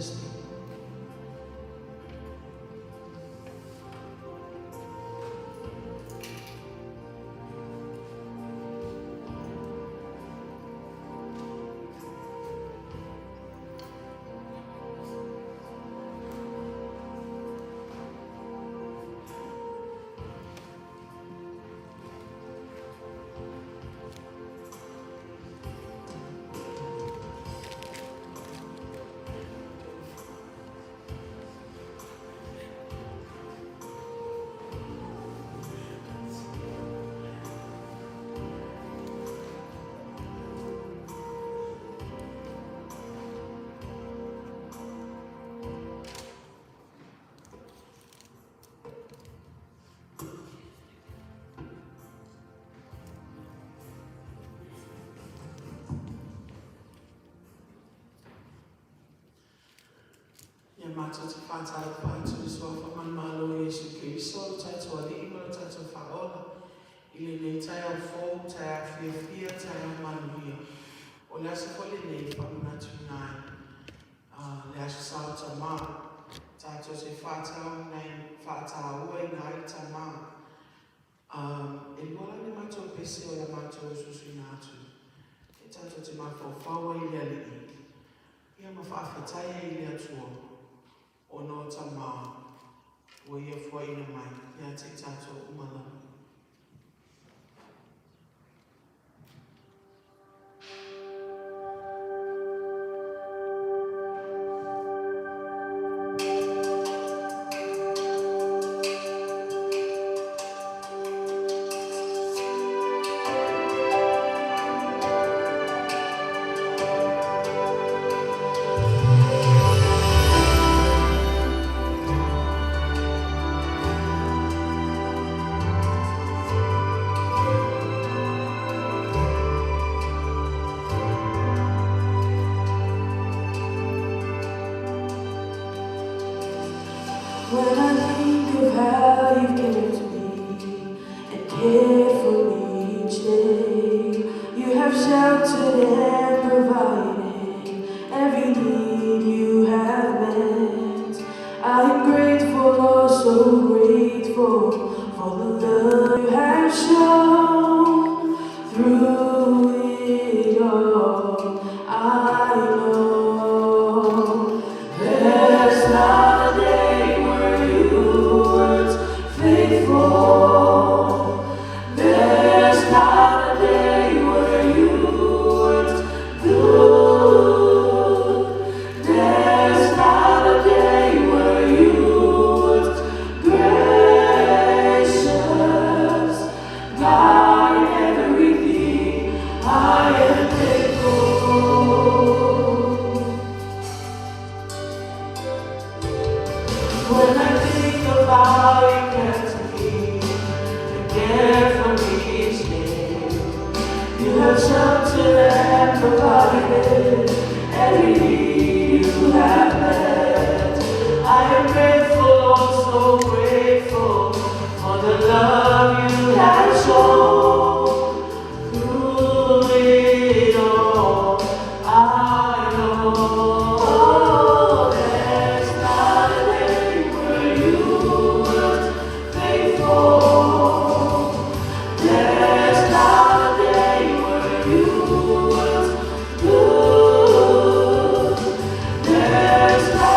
Jesus' name. Matatu Father, Patu, Swafa, Malo, Yesu Kristo, Tatu, Alima, Tatu, Faola, Ilene, Taya, Fo, Taya, Fia, Taya, Manuia, Olas, Holiday, Famatu 9, Lash Salta, Ma, Tatu, Fata, 9, Fata, Uwe, 9, Tama, Ebola, Mato, Pesio, Mato, Susinatu, Tatu, Timafo, Fawa, Ileli, Yamafa, Taya, Iliatu. Ono tama woye fo ina mai ya titato umala. When I think of how you've cared to me and cared for me each day, you have sheltered and provided every need you have met. I am grateful, oh so grateful for the love you have shown through it all. I know there's not a day faithful. There's not a day where you weren't good. There's not a day where you weren't gracious. God, in everything, I am thankful. When I think about you, you have sheltered and provided every need you have met. I am grateful, oh so grateful for the love you have shown through it all. I know there's not a day where you weren't faithful. There's not a day where you weren't good. There's not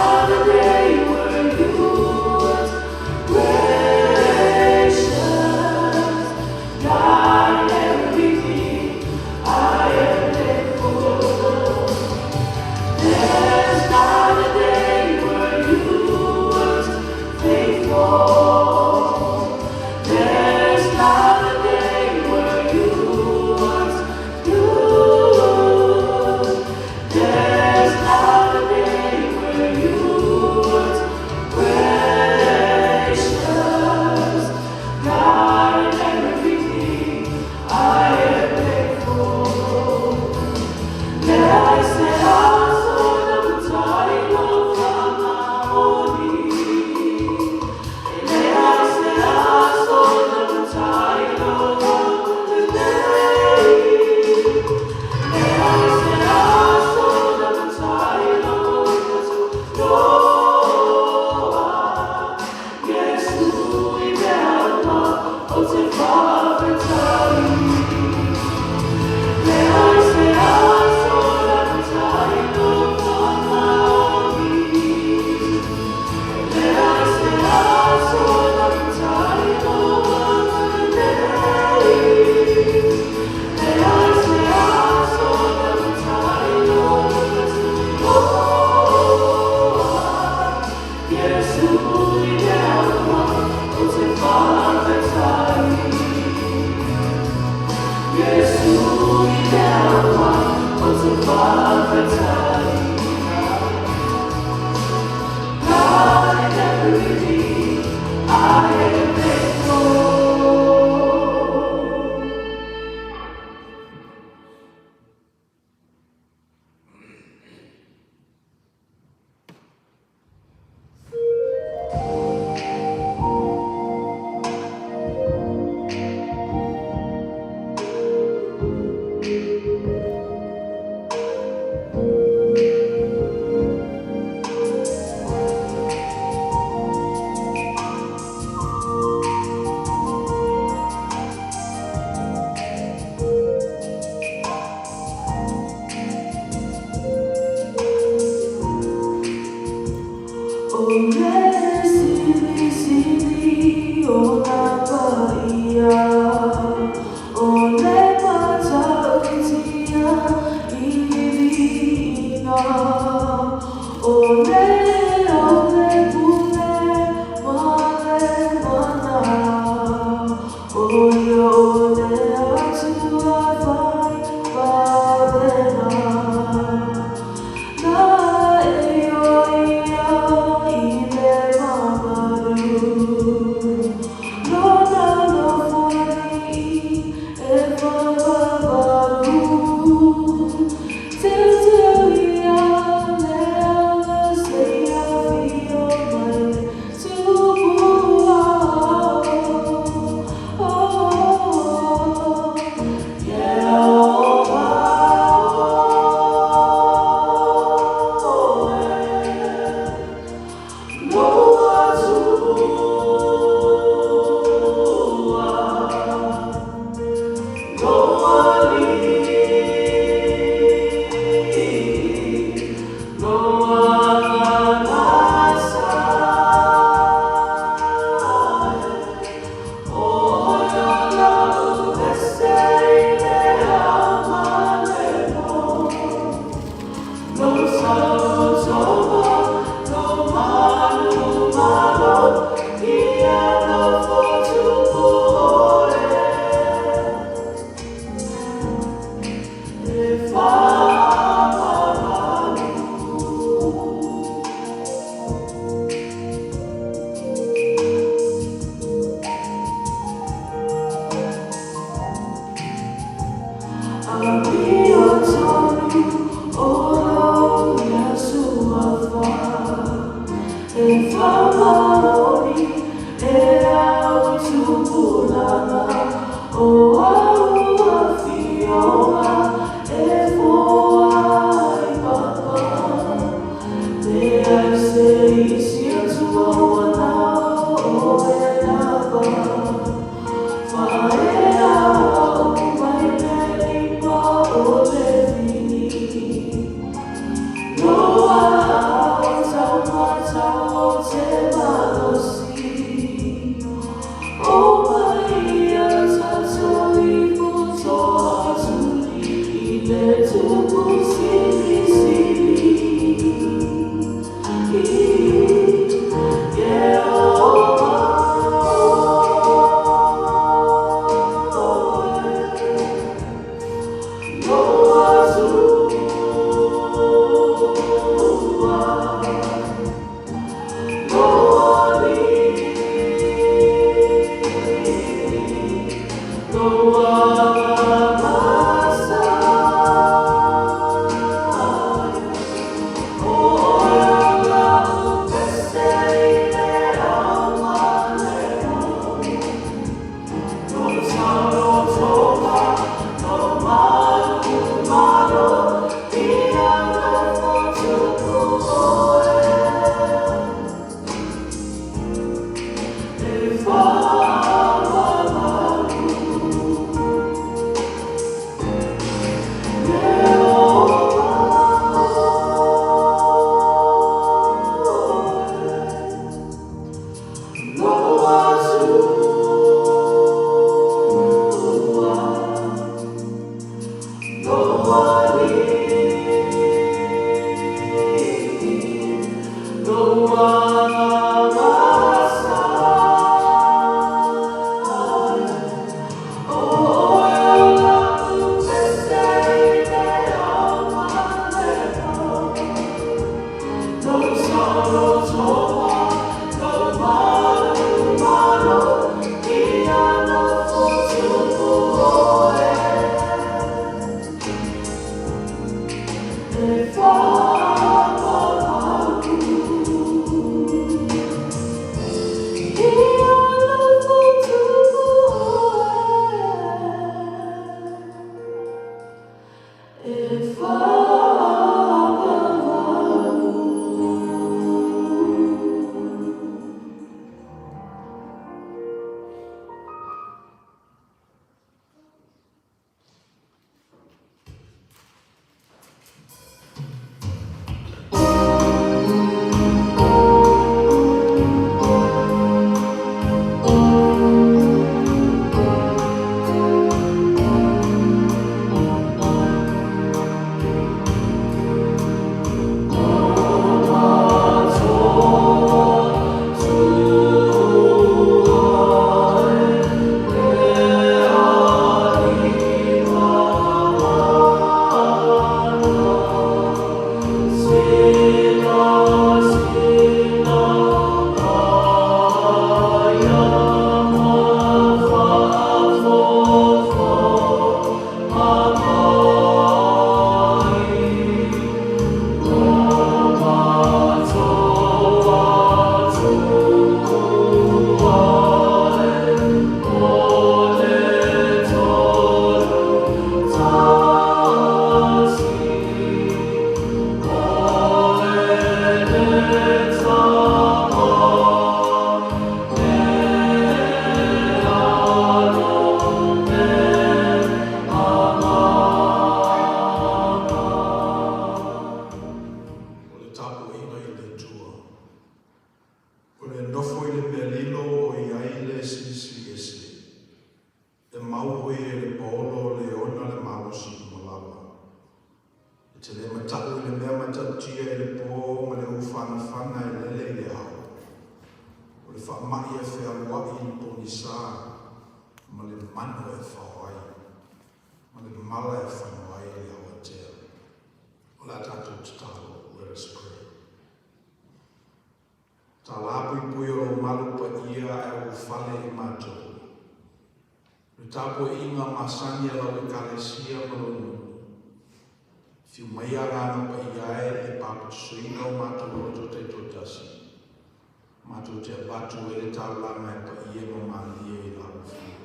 whamai e whea wai in tōni sā, ma le mano e whawai, ma le mala e whanawai e awa tea. O la tātou tatalo, let us pray. Tā lāpui pui o malu pa ia e o whale i mātou. Re tāpo inga masani ala o kalesia malonu. Fiu mai arana pa iae e papu suina o mātou roto te totasi. Mātou te abatu e le tālanga e pa ia ma mālia i lau fiu.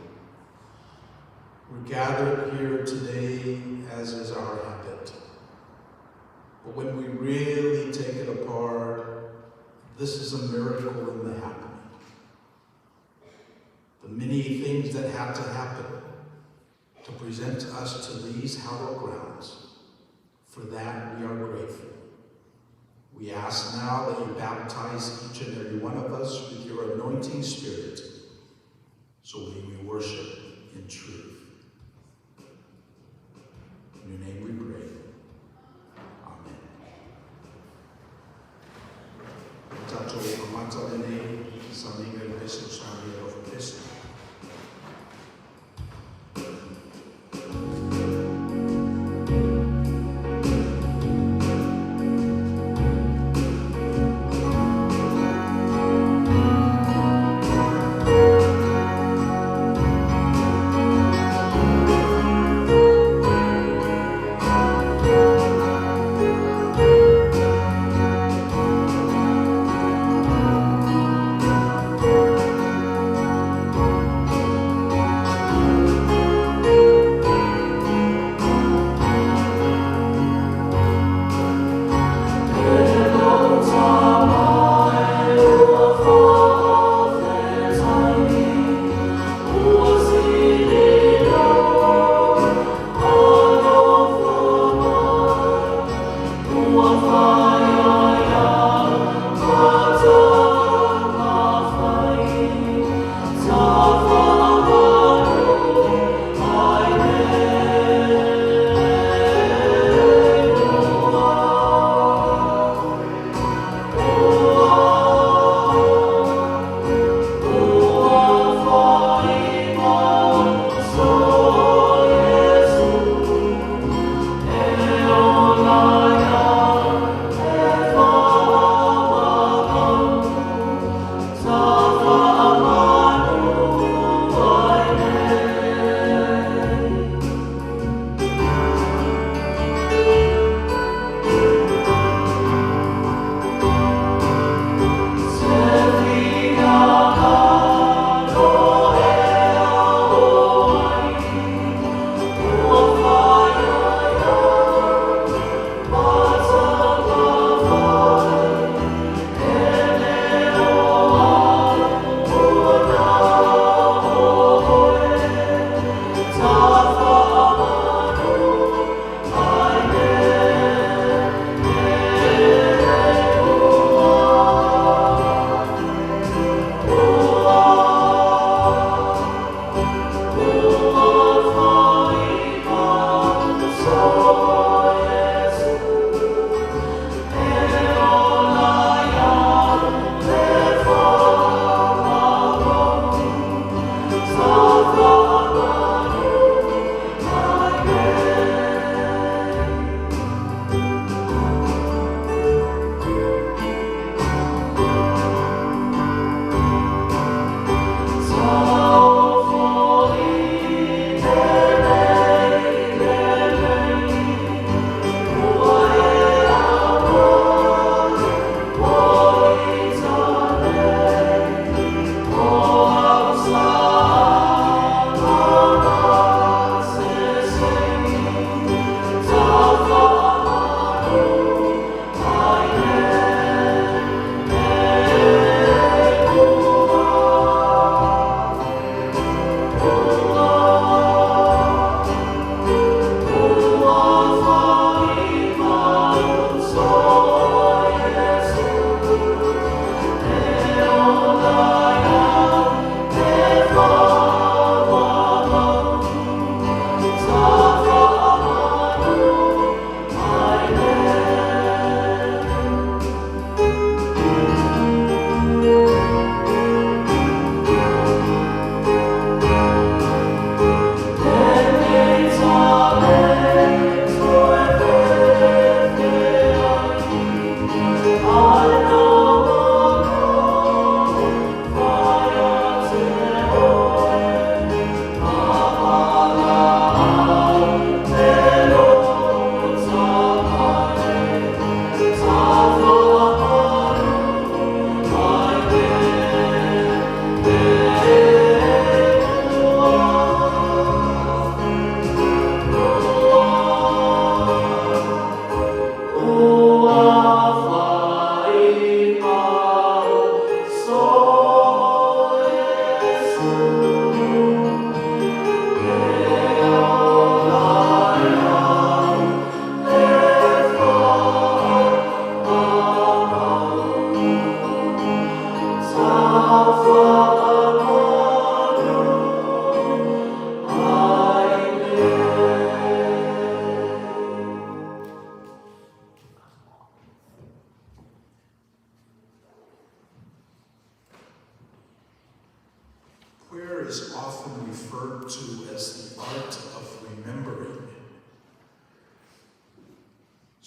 We're gathered here today as is our habit. But when we really take it apart, this is a miracle in the happening. The many things that had to happen to present us to these hallowed grounds. For that, we are grateful. We ask now that you baptize each and every one of us with your anointing spirit, so we may worship in truth. In your name we pray. Amen. Tato amata lene, saminga le beso sabi of this.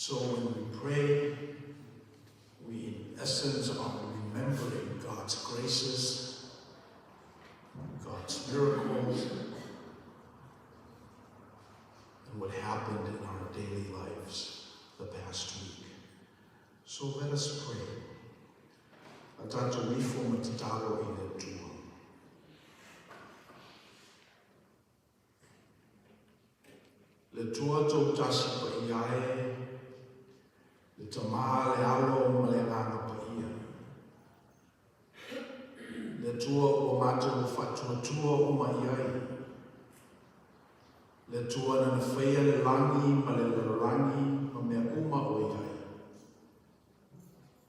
So when we pray, we in essence are remembering God's graces, God's miracles, and what happened in our daily lives the past week. So let us pray. Atato wifo matitalo i le tua. Le tua tau tasi pa iae, le tamaa le alo ma le nganga pa ia. Le tua o mātou whatua tua o ma iai. Le tua na whaia le langi ma le larangi ma mea uma o iai.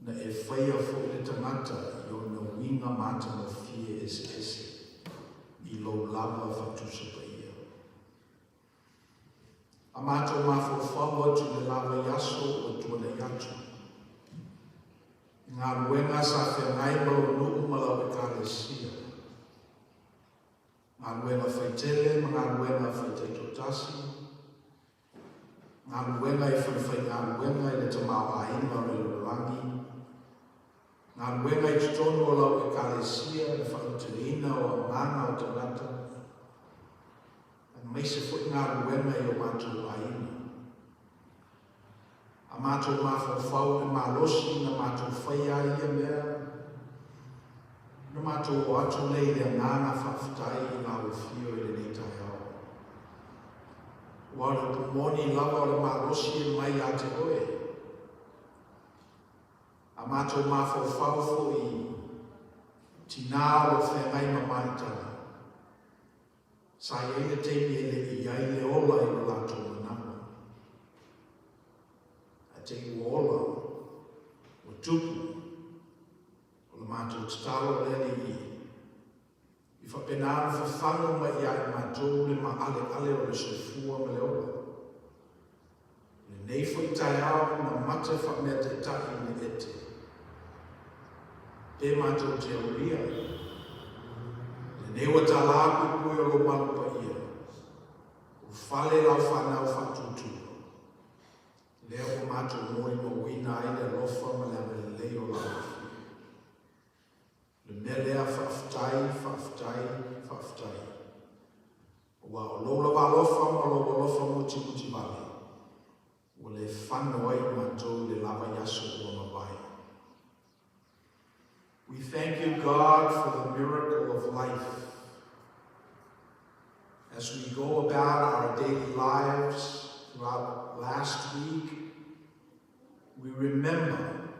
Na e whaia fo le tangata i o na winga mata ma fie ese i lo lava whatusa pa ia. A mātou mafo whaua tu le lava yaso o tuana yatu. Ngā ruenga sa whengai malo nuu malau e kālesia. Ngā ruenga whaitele ma ngā ruenga whaitotasi. Ngā ruenga i whaiwhai ngā ruenga i le tamau ahinga o le lorangi. Ngā ruenga i tutono o lau e kālesia e whautirina o nganga o tangata. Mai se fwoi ngā ruenga i o mātou aina. A mātou mawhawhau e mālosi na mātou whaia ia mea. Na mātou o atu lei rea ngāna whawhtai i ngā uwhio i le neitai au. Wāra pumoni lava o le mālosi e mai a te oe. A mātou mawhawhau fwoi tina o whengai mamaitana. Sa iei le teimi e le iai le ola i le lato manama. A te i ola, o tupu, o le mātou tatalo le i. I whapenāna whawhango ma iai mātou le ma ale o le sofua ma le ola. Le neifo i tai au na mata whamea te tahi le ete. Pe mātou te auria. Newa ta laku pui o lo malu pa ia. O whale lau whanau whatutu. Lea o mātou moi mo wina ai le lofa ma le leo lau. Le mea lea whaftai. Wa o lola wa lofa ma lo lofa mo timuti vale. O le whanau ai mātou le lava yaso o mawai. We thank you, God, for the miracle of life. As we go about our daily lives throughout last week, we remember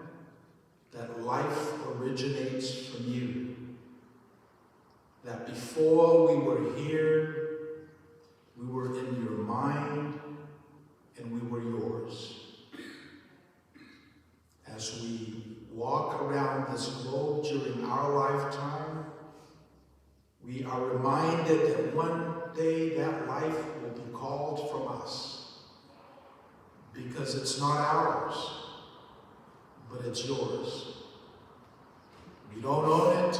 that life originates from you. That before we were here, we were in your mind and we were yours. As we walk around this globe during our lifetime, we are reminded that one day that life will be called from us, because it's not ours, but it's yours. We don't own it,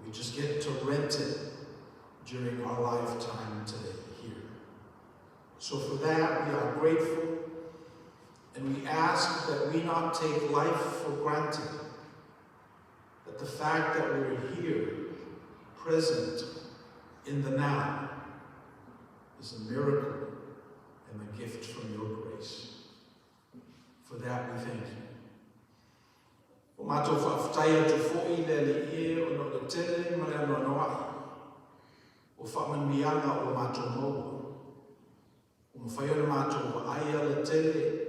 we just get to rent it during our lifetime today here. So for that, we are grateful. And we ask that we not take life for granted, that the fact that we're here, present in the now, is a miracle and a gift from your grace. For that we thank you. O mātou whawhtai atu fōi le li o no le tele ma le anoa noai. O whamanmianga o mātou maua. O mwhai o le mātou wa aia le tele.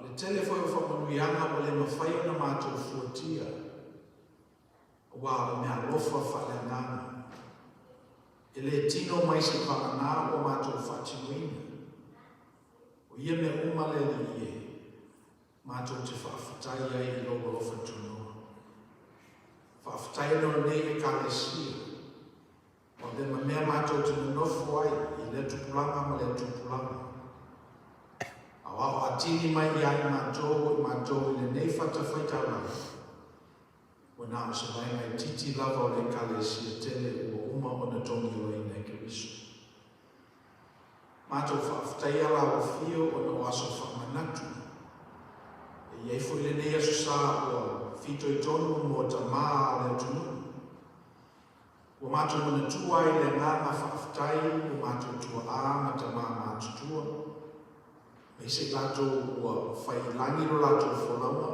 Le tele foi o whamanuianga o le mawhai o na mātou fuatia. Wa o mea lofa whaleanganga. E le tino mai se whakana o mātou whatinuina. O ia me umale li ie. Mātou te whawhatai ai I logo lofa tunua. Whawhatai no nei e kālesia. O le mea mātou te nofu ai I le tupulanga ma le tupulanga. Awao atini mai iai mātou I le nei whatawhaitara. O nā o se mai mai titi lava o le kālesia tele o uma o na tongi o I nei keriso. Mātou whaafitai ala o fio o no aso whamanatu. E iei fo ile nei aso sā o fito I tonu mo ta maa o le tunu. O mātou mana tua I le nganga whaafitai o mātou tua a ma ta maa mātutua. Me se lātou o whai langi ro lātou wholaua.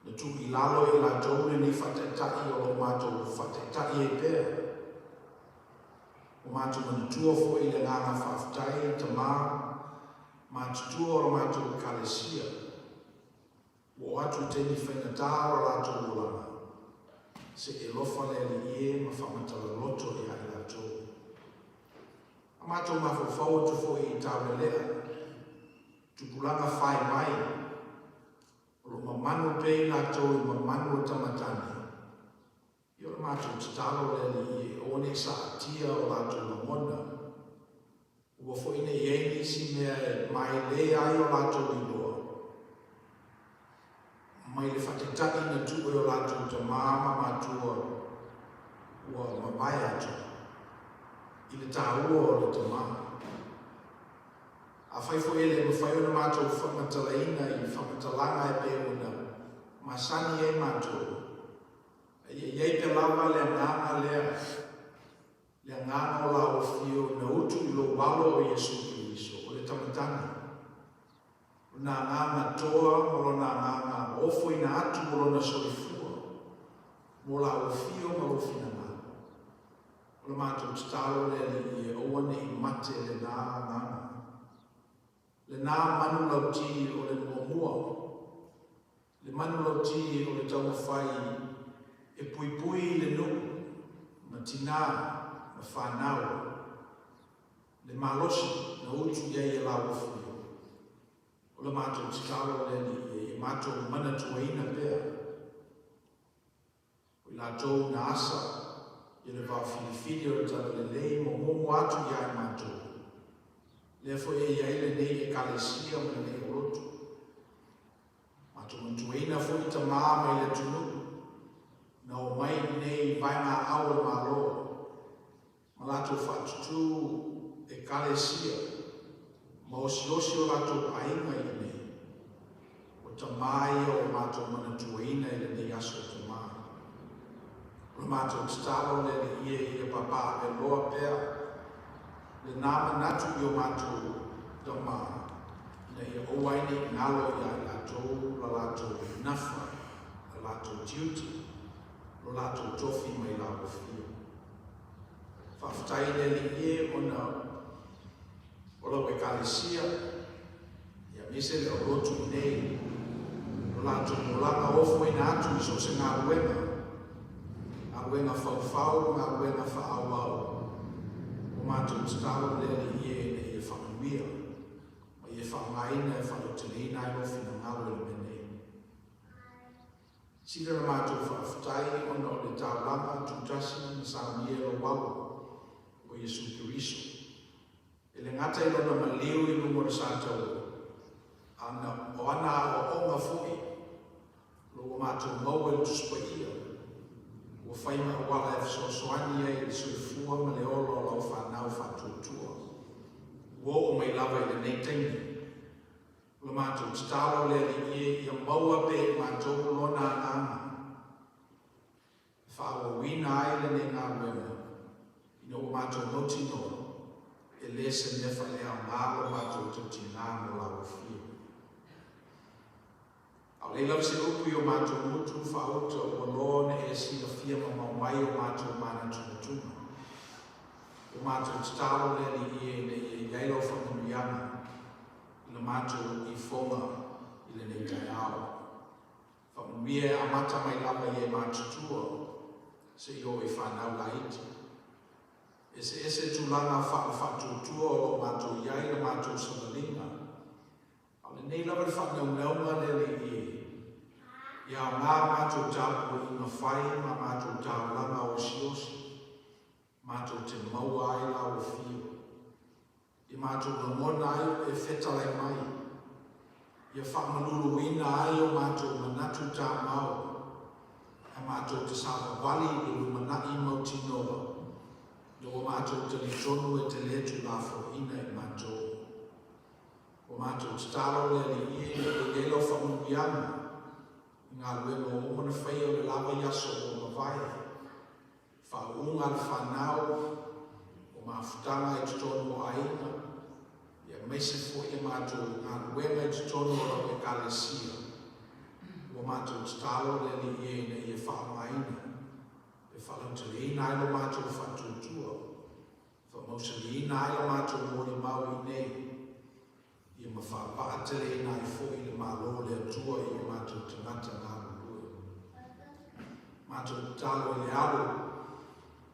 Na tu I lalo I lātou le ni whataitai o mātou whataitai e pēr. O mātou mana tua fo I le nganga whaafitai ta maa mātutua o mātou kalesia. O atu teni whainata o lātou ulanga. Se e lofa le li e ma whamatala loto I ai lātou. A mātou ma whawhau tu fo I tāwe lea. Tupulanga whai mai. O lo mamanu pei lātou I mamanu o tamatani. I o mātou tatalo le li e o ne sa atia o lātou na mona. Ua fo ine iei si mea mai le ai o lātou I loa. Mai le whatetaki na tuwe o lātou ta māma mātua ua mabai atu. I le tāua o le ta māma. A whaifo ele ma whai ona mātou whamatalaina I whamatalanga e pe ona masani e mātou. Iei te lava le nganga lea. Le nganga o la o fio na utu I lo walo o Yesu Kiriso o le tamatani. Na nganga toa mo na nganga ofo ina atu mo na solifua. Mo la o fio mo lo finanga. O le mātou tatalo le li e oane I mate le nā nganga. Le nā manu lauti o le muamua. Le manu lauti o le tau whai e pui pui le nuku. Ma tina, ma whanau. Le malosi na utu iei e lau fio. O le mātou tatalo le li e mātou mana tuaina pēr. O I lātou na asa I le wā whiwhiri o le tala le lei mo momo atu iai mātou. Le fo e iai le nei e kalesia mo le nei o rotu. Mātou mantuaina fo I ta maa mai le tunu. Na o mai nei vai ngā awa malo. Ma lātou whatutu e kalesia. Ma osi o lātou ainga I nei. O ta mai o mātou manatuaina I le nei aso ta maa. O mātou tatalo le le ia papa e loa pēr. Le nama natu I o mātou ta maa. Na ia owaini ngalo I ai lātou, la lātou nafa, la lātou tiuti, la lātou tofi mai la o fio. Whawhatai le li e ona o lau e kalesia, ia mise le o rotu I nei, o lātou molanga ofo I nātu I so se ngā ruenga, ngā ruenga whauwhau, ngā ruenga whaawau. O mātou tatalo le li e ne e whakanuia, ma e whaangaina e whalotelina I lofina ngalo le menei. Sira na mātou whaaftai ona o le tālanga tūtasi na sāmie lo walu o Yesu Kiriso. E le ngata I lona maliu I lungo na sātau, ana o ana o onga fui, lo o mātou mau e tuspa ia, o whaima wala e whasoani e I soifua ma le olo o lau whanau whatutua. Wo o mai lava I le nei tengi. Lo mātou tatalo le li e ia maua pe mātou lona anga. Whaua wina ai le nei ngā wema. Ina o mātou noti no. E lese nefa le au ngālo mātou tuti ngāno lau fio. Au leila se upu I o mātou mutu whauta o lone e sila fia ma mai o mātou mana tunatuna. O mātou tatalo le li e ne e iailo whakanuiana. Ina mātou I whonga I le nei tai ao. Whakanuia amata mai lava I e mātutua se I o I whanau la iti. Ese tūlanga whatutua o mātou iai na mātou sanalinga. Au le nei lava whanau le li e. Ia ngā mātou tāpua I ngā whai ma mātou tāulanga o siosi. Mātou te maua ai la o fio. I mātou na mona ai e whetalai mai. Ia whamanuru ina ai o mātou manatu tā mau. A mātou te sāpa wali I lumanai mautinoa. No o mātou te li tonu e te letu lafo ina e mātou. O mātou te talo le li ie le gelo whamuiana. Ngā luenga o mana whai o le lava yaso o mawai. Whaunga le whanau o mawhutanga e tutonu o aina. Ia meise fo i mātou ngā luenga e tutonu o e kalesia. O mātou te talo le li ie na i e whaungaina. E whalau te reina ilo mātou whatutua. Whamausa li ina ilo mātou mori mau i nei. Ia mawhapaa te reina i fo i le malo le atua i o mātou te ngata ngā lua. Mātou talo i le alo.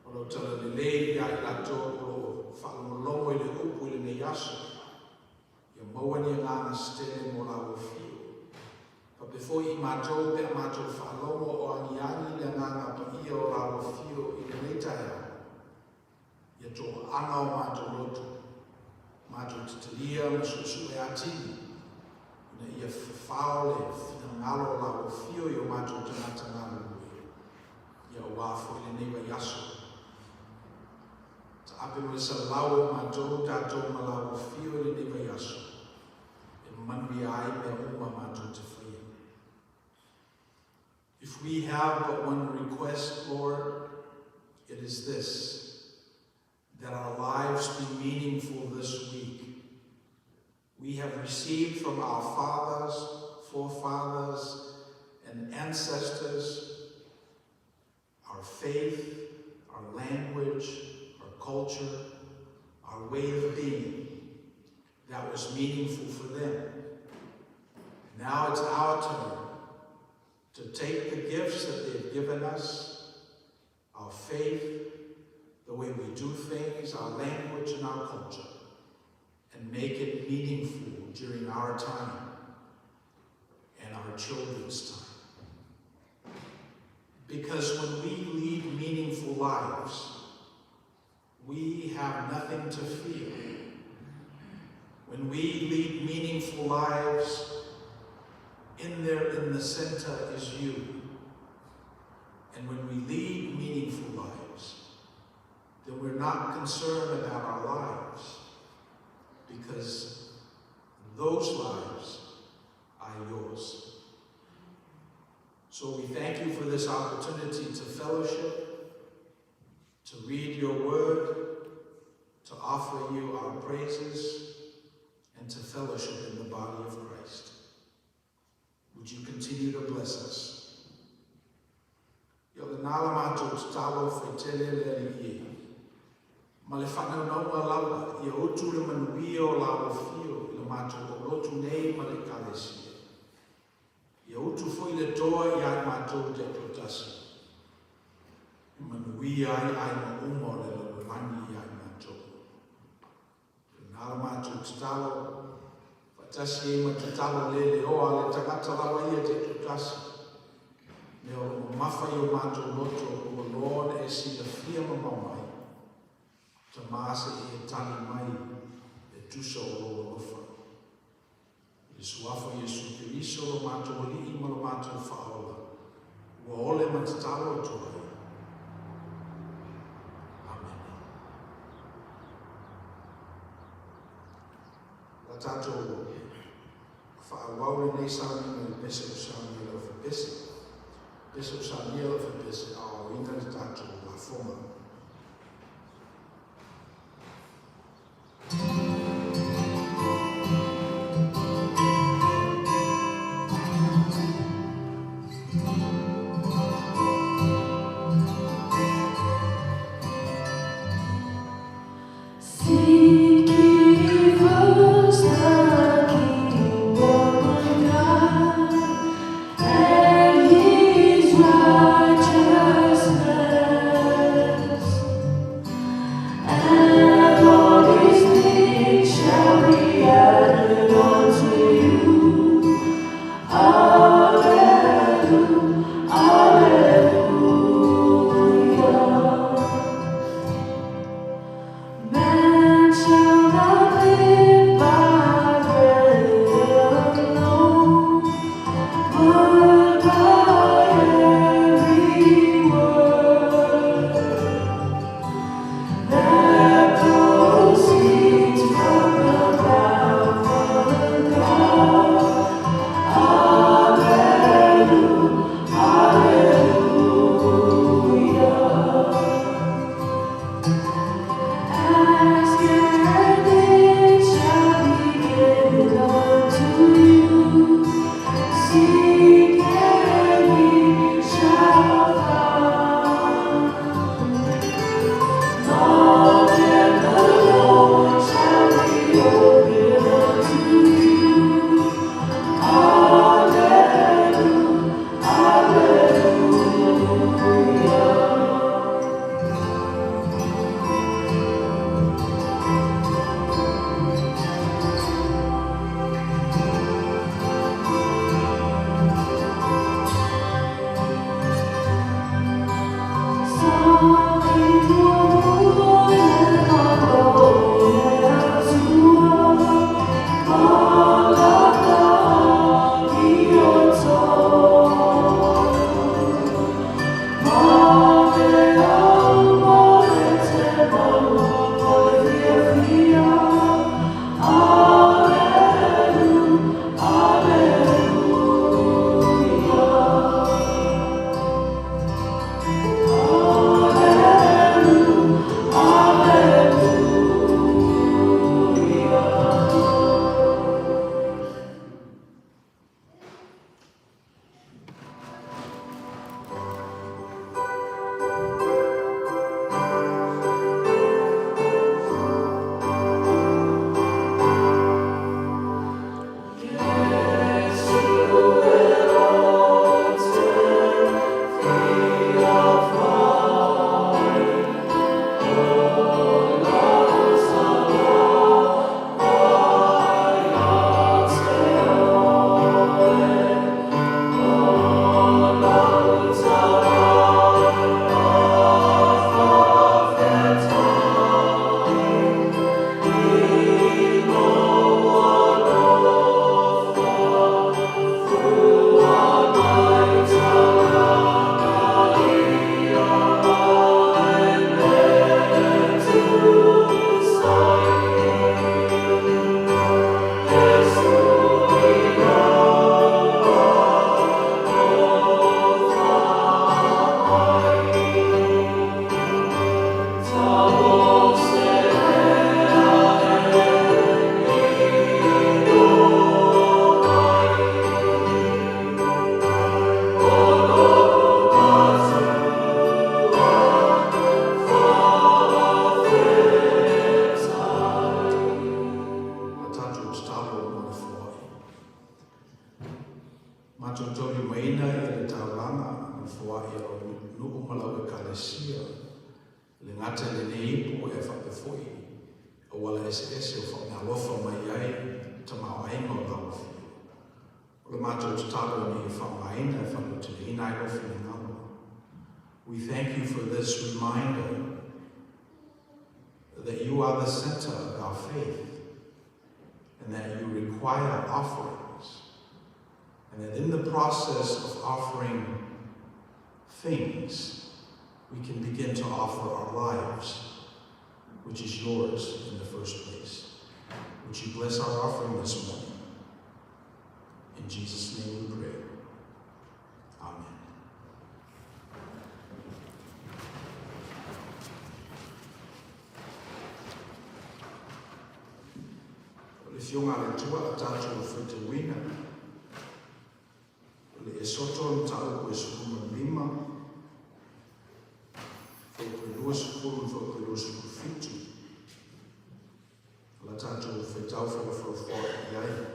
Olo tala le lei ia i lato o whaamolongo i le upu i le nei aso. Ia mauani a ngāna stele mo la o fio. Pa befo i mātou pe a mātou whaalongo o angiangi le ngāna pa ia o la o fio i le nei taia. Ia tō anga o mātou loto. Mātou te lia ma susu e atini. Ina ia whao le whina ngalo la o fio i o mātou te ngata ngā lua. Ia o wāfo i le nei wa yaso. Ape mo le salau e mātou tātou ma la o fio i le nei wa yaso. E manui ai me uma mātou te whaia. If we have but one request, Lord, it is this, that our lives be meaningful this week. We have received from our fathers, forefathers, and ancestors our faith, our language, our culture, our way of being that was meaningful for them. Now it's our turn to take the gifts that they've given us, our faith, the way we do things, our language and our culture, and make it meaningful during our time and our children's time. Because when we lead meaningful lives, we have nothing to fear. When we lead meaningful lives, in there in the center is you. And when we lead meaningful lives, then we're not concerned about our lives, because those lives are yours. So we thank you for this opportunity to fellowship, to read your word, to offer you our praises, and to fellowship in the body of Christ. Would you continue to bless us? Yo le nala mātou te talo whaitele le ie. Ma le whanau naua lawa, ia utu le manuia o la o fio, le mātou o lotu nei ma le kalesia. Ia utu fo i le toa i ai mātou te protasi. Manuia ai ma umo le lalani i ai mātou. Le nala mātou te talo, tasi e ma te talo lele oa le tangata lawa ia te tutasi. Me o mawhai o mātou loto o Lord e si le fia mamamai. Ta maasa i e tani mai e tusa o loa lofa. I suafa Iesu Kiriso o mātou li i ma lo mātou whaola. Ua ole ma te talo o toa. Amen. La tātou whaawau nei sāni me Bishop Samuel of Bishop. Bishop Samuel of Bishop, our inner tātou la forma. Righteousness. maina i le taulanga na fua i o nuku malau e kalesia le ngata le neipu e whapefoi o wala ese o whangalofa mai ai tamau ainga o lau fi. O le mātou tatalo ni e whangaina e whanutele ina i ofi ni ngau. We thank you for this reminder that you are the center of our faith and that you require offerings. And that in the process of offering things, we can begin to offer our lives, which is yours in the first place. Would you bless our offering this morning? In Jesus' name we pray. Amen. Le fionga le tua a tātou whute wina. Le e soto na tau koe sukuma lima. Whaukoe lua sukuru, whaukoe lua sukuru fitu. La tātou whetau whakawhawhawha iai.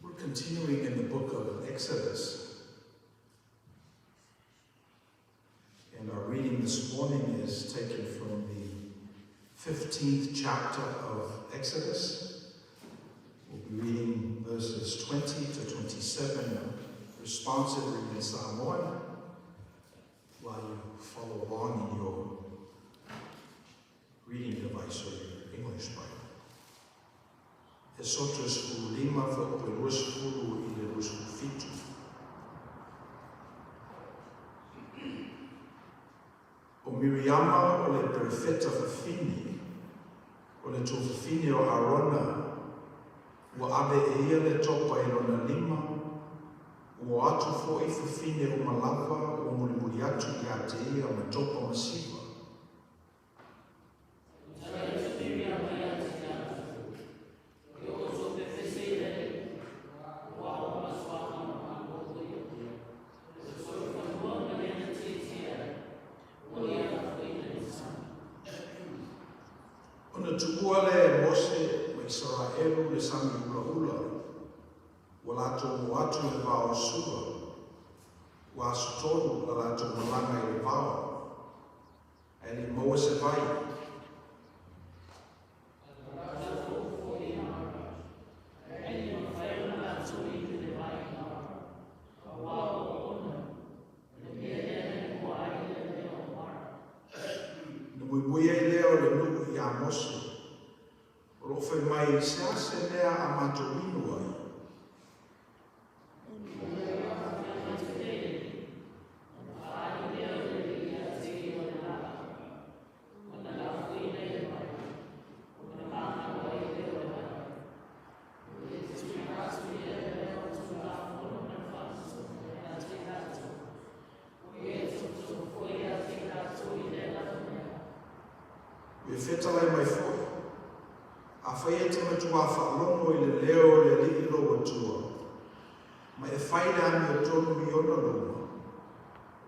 We're continuing in the book of Exodus. And our reading this morning is taken from the 15th chapter of Exodus. We'll be reading verses 20 to 27, responsively in Samoan, while you follow along in your reading device or your English Bible. Esotras ulima whakapelus fulu I le rusku fitu. O Miriama o le perfeta whawhini, o le tō whawhini o Arona, ua abe e ia le topa I lona lima, ua atu fo I whawhini o malawa, o mulimuli atu I a te ia o me topa masiwa. Tukua le Mose ma Israelu le sami ula ua latou mo atu le vao sua ua asotonu la latou malanga I le vao e li maua se vai na muimuia I leo le nuku I a Mose o whai mai se ase lea a matominu ai. We whetalai mai fwoi. A whaia te matua whaalongo I le leo le li ilo atua. Ma e whaile ani o tonu I ona luma.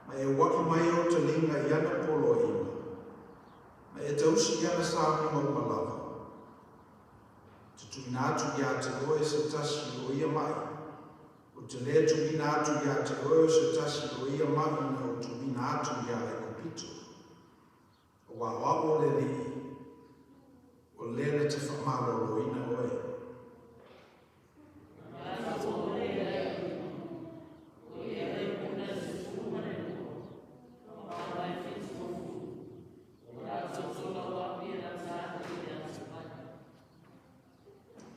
Ma e waki mai o te linga I ana polo ina. Ma e tausi I ana sāmi mau malawa. Te tuina atu I a te oe se tasi o ia mai. O te lea tuina atu I a te oe se tasi o ia mai na o tuina atu I a e kopito. O wa wao le li. O lena te whamaro ina oe.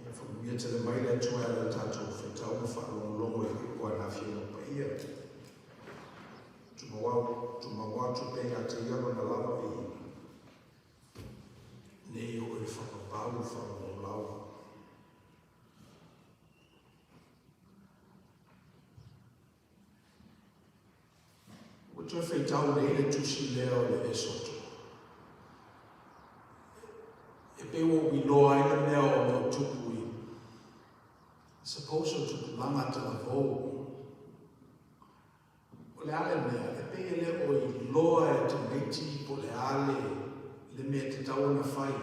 Ia whamuia te le maile atua e la tātou whetau ma whaalongo E kua na whia pa ia. Tumawau tu penga te iaro na lava I nei o e whakapau whakamolau. O te whaitau nei le tusi leo le e soto. E pewo I loa I le mea o no tupu I. Suppose o tupu langa te la vau. O le ale mea, e peye le o I loa e te meiti po le ale le mea te tau na whai.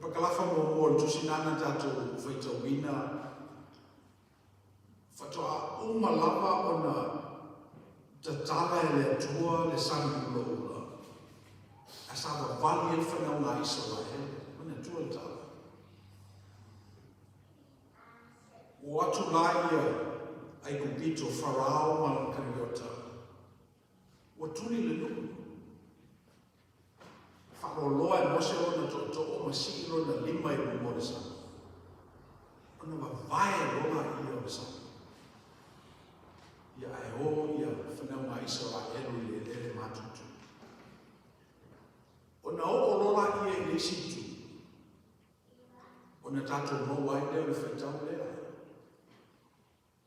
Pakalafa mo mo tusi nana tātou whaitawina umalava o na tatala e le atua le sani ula ula. A sava vali e whanau ngā Israel, mana tua tala. O atu lai ai kumpito Farao malang kariota. O tuli le nuku. Whakololoa e mose o na to'o masiro na lima i rumore sa. O na wawai loa i o sa. Ia e o ia whanau ngā Israel i le matutu. O na o loa i e lesitu. O na tato mo ai leo le whaitau lea.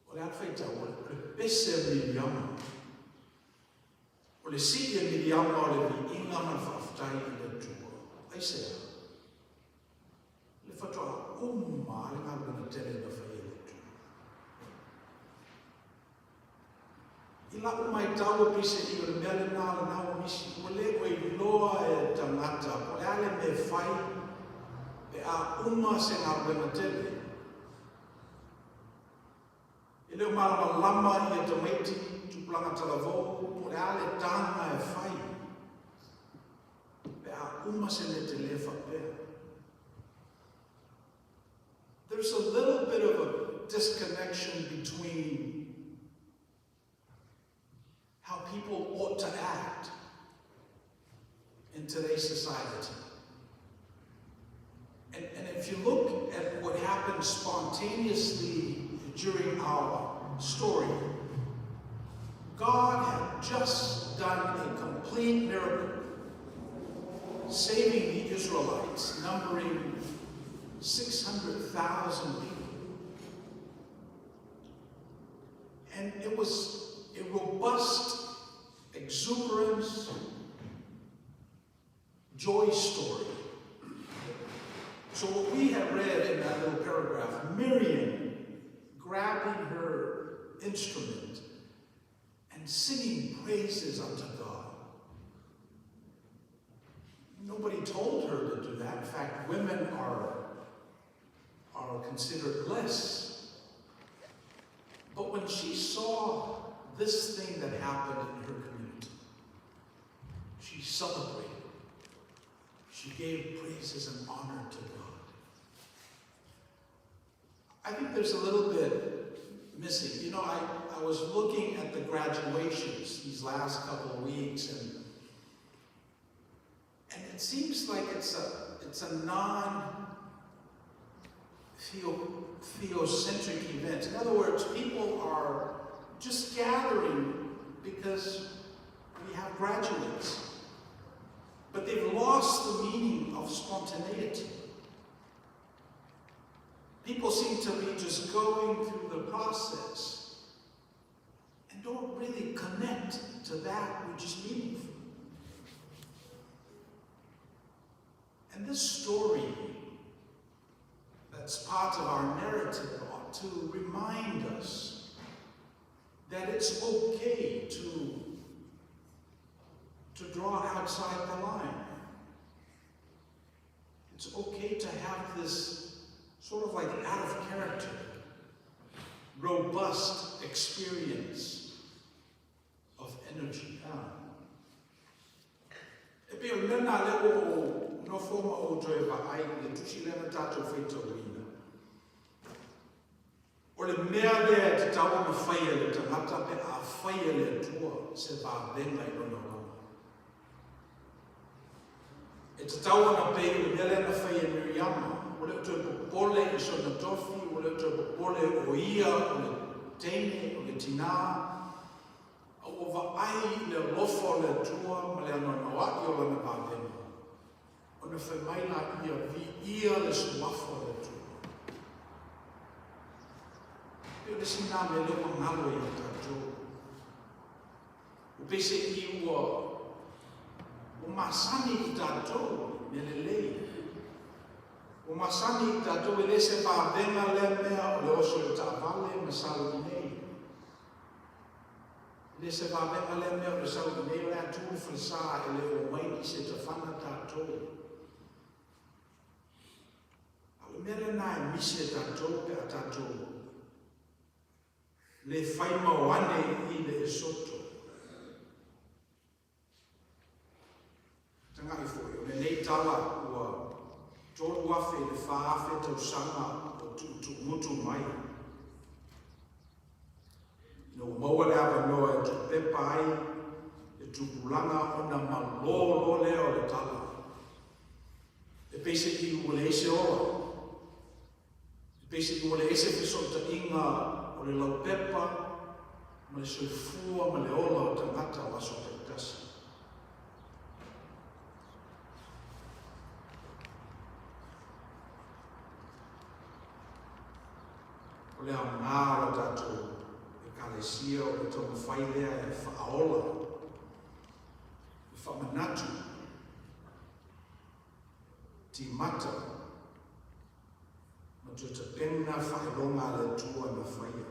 O le atwhaitau, o le pese Miriama. O le si e Miriama o le vi inga ma whaftai i le tua. Ai sea. Le whatoa umma le ngā wina tele na whai e le tua. I la umai tau pise i o le mea le nā le nā o misi. O le o i loa e tangata. O le ale me whai. Pe a umma se ngā wina tele. I leo marama lama i e tamaiti, tupulanga talavou, o le ale tanga e whai. Pe a uma se le te lefa pea. There's a little bit of a disconnection between how people ought to act in today's society. And if you look at what happened spontaneously during our story, God had just done a complete miracle, saving the Israelites, numbering 600,000 people. And it was a robust, exuberance, joy story. So what we have read in that little paragraph, Miriam grabbing her instrument and singing praises unto God. Nobody told her to do that. In fact, women are considered less. But when she saw this thing that happened in her community, she celebrated. She gave praises and honor to God. I think there's a little bit missing. You know, I was looking at the graduations these last couple of weeks, and it seems like it's a non-theocentric event. In other words, people are just gathering because we have graduates. But they've lost the meaning of spontaneity. People seem to be just going through the process and don't really connect to that which is meaningful. And this story that's part of our narrative ought to remind us that it's okay to draw outside the line. It's okay to have this sort of like out of character, robust experience of energy. E pe o lena le o no forma o joe va ai le tusi lena tato feito wina. O le mea lea te tawa na whaia le tangata pe a whaia le tua se va venga i rona rona. E te tawa na pei le mea lea na whaia Miriama. O le tue popole i sona tofi, o le tue popole o ia, o le teine, o le tina. O va ai le lofo le tua, ma le anona waki o lana pāpena. O na whai maila ia vi ia le suafo le tua. E o le sina me le o ngalo i a tātou. O pese i ua, o masani i tātou, me le lei. O masani i tātou e le se pāpenga le mea o le oso le tāpale ma salu nei. Le se pāpenga le mea o le salu nei o le atu whalisa e le o mai i se ta whana tātou. A le mea le nai misi e tātou pe a tātou. le whai mawane I le e soto. Tanga I fwoi, o le nei tala ua tolu afe le whaafe tau sanga o tu mutu mai. No maua le awa noa e tu pepa ai, e tu pulanga o na malolo leo le tala. E peise I ua le ese ola. E peise I ua le ese fisota inga o le lau pepa, ma le soifua ma le ola o tangata o aso tautasi. O le au ngā o tātou e kalesia o le tonga whailea e whaaola, e whamanatu, ti mata, ma tu te penga whaelonga le tua na whaia.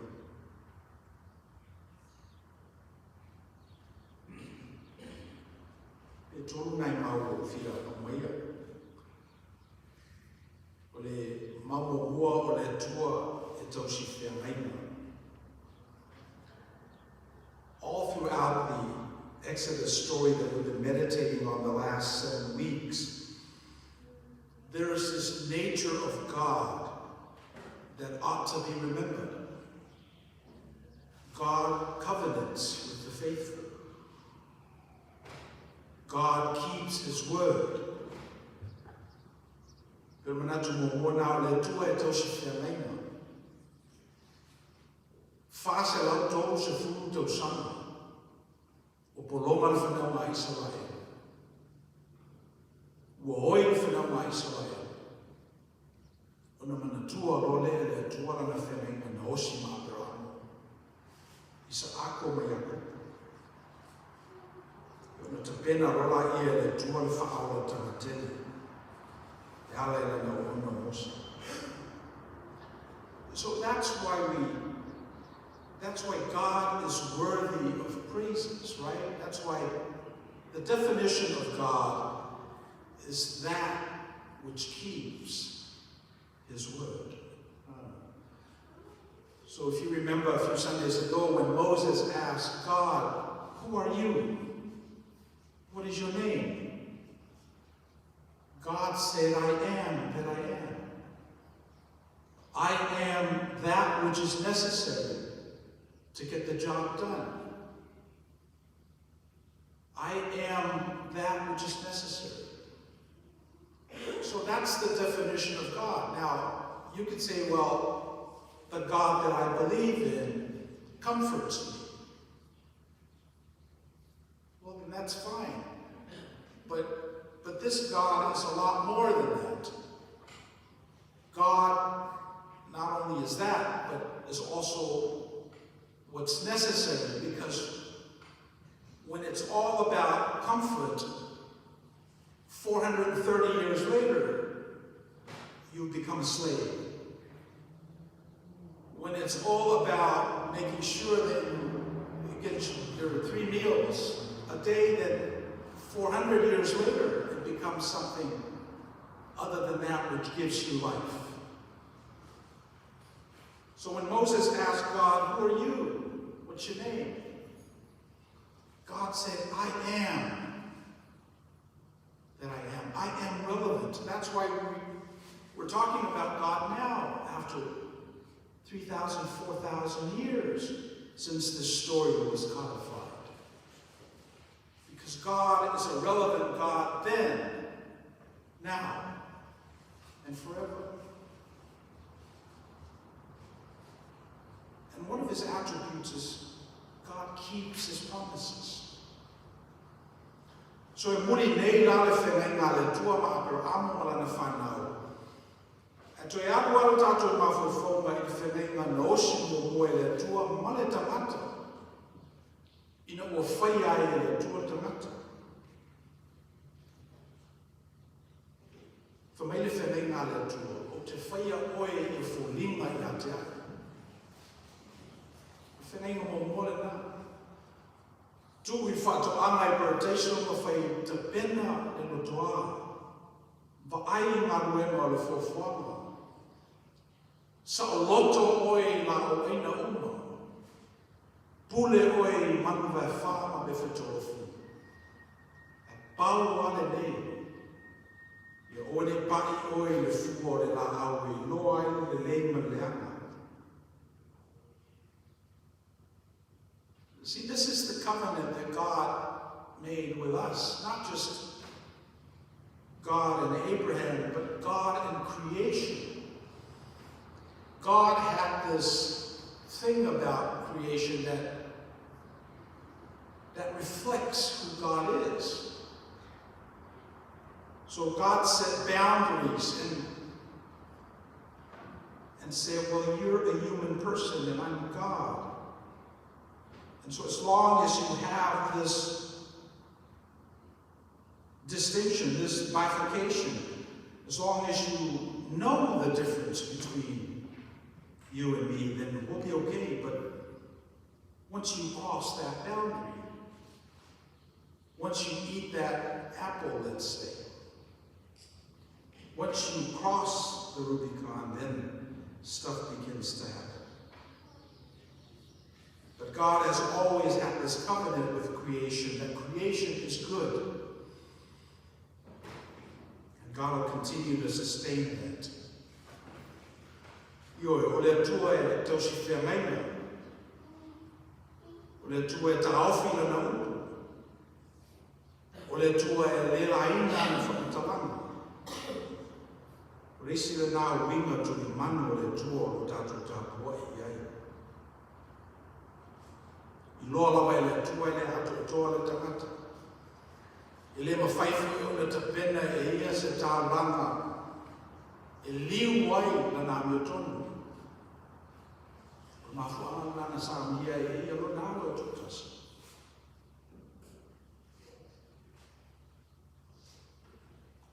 E tolu nai mau o whia o maia. O le mau mua o le tua all throughout the Exodus story that we've been meditating on the last 7 weeks, there is this nature of God that ought to be remembered. God covenants with the faithful. God keeps His word. Pero manatu mo na le tua e tausi whianaina. Whaase lau tōu se furu tau sanga, o poloma le whanau ma Israel. Ua oi le whanau ma Israel. O na manatua role e le tuara na whenenga na osi ma Abraham. Isa ako mai ako. O na tapena rola ia le tua le whaaura tangatele. E ala e na ona osi. So that's why God is worthy of praises, right? That's why the definition of God is that which keeps His word. So if you remember a few Sundays ago when Moses asked God, "Who are you? What is your name?" God said, "I am that I am. I am that which is necessary to get the job done. I am that which is necessary." So that's the definition of God. Now, you could say, well, the God that I believe in comforts me. Well, then that's fine. But this God is a lot more than that. God not only is that, but is also what's necessary, because when it's all about comfort, 430 years later, you become a slave. When it's all about making sure that you get your 3 meals a day, then 400 years later, it becomes something other than that which gives you life. So when Moses asked God, "Who are you? What's your name?" God said, "I am that I am." I am relevant. That's why we're talking about God now, after 3,000, 4,000 years since this story was codified. Because God is a relevant God then, now, and forever. And one of His attributes is God keeps His promises. So e muri nei la le whenenga le tua ma Abraham ma lana whanau. E to e alu alu tātou mawhawhonga I le whenenga na osi mo moe le tua ma le tangata. Ina ua whai ai le tua tangata. Whamai le whenenga le tua, o te whai a oe I wholinga I a te ai. Whenenga mo mole na. Tu I whato angai pertation ma whai te pena e no toa. Va ai ngā ruenga le whawhanga. Sa o loto oe la o eina uma. Pule oe I manu vai wha ma me whetorofu. Pau ale nei. Ia o ne pai oe le fua o le la au I loa I le leima leanga. See, this is the covenant that God made with us. Not just God and Abraham, but God and creation. God had this thing about creation that reflects who God is. So God set boundaries and said, well, you're a human person and I'm God. And so as long as you have this distinction, this bifurcation, as long as you know the difference between you and me, then we'll be okay. But once you cross that boundary, once you eat that apple, let's say, once you cross the Rubicon, then stuff begins to happen. But God has always had this covenant with creation, that creation is good. And God will continue to sustain that. Io, o le tua e tau si whea maina. O le tua e ta awhina na upu. O le tua e le laina na whakatalanga. O reisi le nā winga tuni manu o le tua o tātou tāpua e iai. I loa lawa e le tua e le ato o toa le tangata. I le mawhaifu o le tapena e ia se tā langa. E liu wai na nā mio tonu. Mafuanga nana samia e ia lo nalo tutas.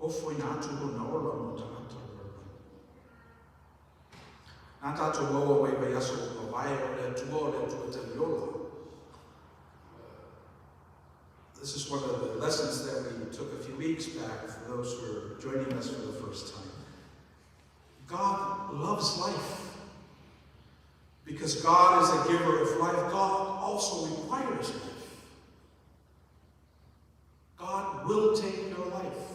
O foi natu ho na ola mo tangata o Nā tātou maua mai vai aso o vai o le tua o le tua taliola. This is one of the lessons that we took a few weeks back for those who are joining us for the first time. God loves life. Because God is a giver of life, God also requires life. God will take your life.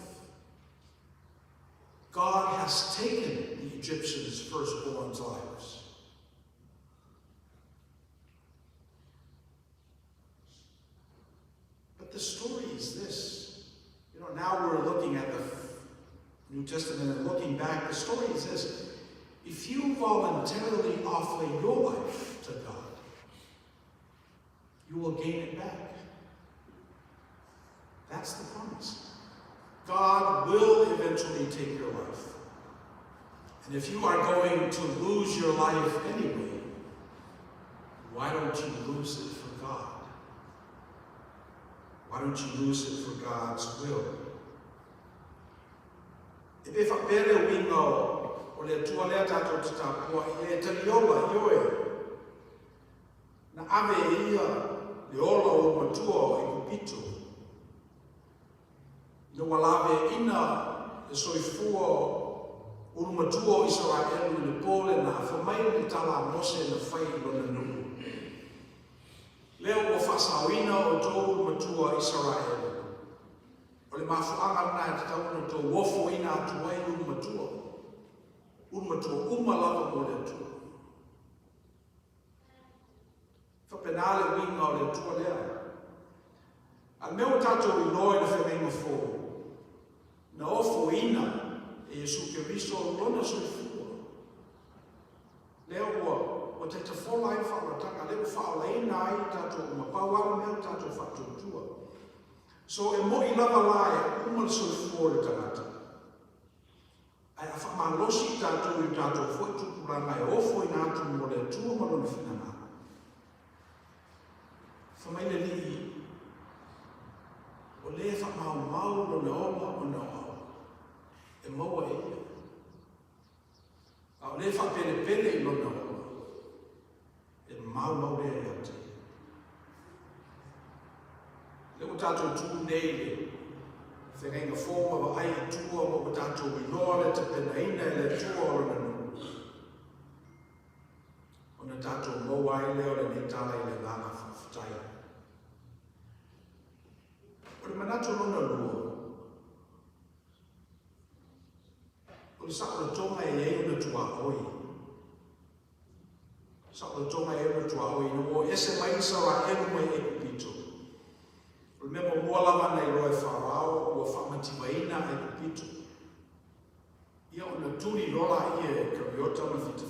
God has taken the Egyptians' firstborn's lives. But the story is this. Now we're looking at the New Testament and looking back. The story is this. If you voluntarily offer your life to God, you will gain it back. That's the promise. God will eventually take your life. And if you are going to lose your life anyway, why don't you lose it for God? Why don't you lose it for God's will? If I better we know, o le tua lea tātou te tāpua I e taliola ioe. Na ave ia le ola o matua o kupito. No walave ina e soifua uru matua o Israel I le pole na whamai le tala mose na whai lona nungu. Leo o whasawina o tō matua Israel. O le mafuanga nai te tauna tō wofo ina atuai uru matua. Matua lava mo le tua. Whapenale winga o le tua lea. A meo tātou I loe na whenenga fō. Na ofo ina e Jesu Keriso lona soifua. Leo o te wholai whauratanga, leo whaoleina ai tātou mapawara meo tātou whatutua. So e mo I lava lae, umar soifua le tangata. Ai a whamalosi tātou I tātou fwoi tupuranga e ofo I nātu mo le tua malona whinanga. Whamaile li o le whamau no le ola o na ola. E maua e ia. A o le whapele pele I lona ola. E mau le e ate. Le o tātou tū nei le. Whenenga fōma wa ai tua mo tātou I loa le te penaina e le tua o na nungu. O na tātou mau ai leo le nei tāla I le ngana tai. O le manatu lona lua. O le sa'o le tonga e ei ona tua oi. Sa'o le tonga e ona tua oi. No o ese mai sa ra elu mai e kupito. O le mea mua lava nei roe wharao ua whamatiwaina e kupito. Ia ona turi rola ia e kariota na fita.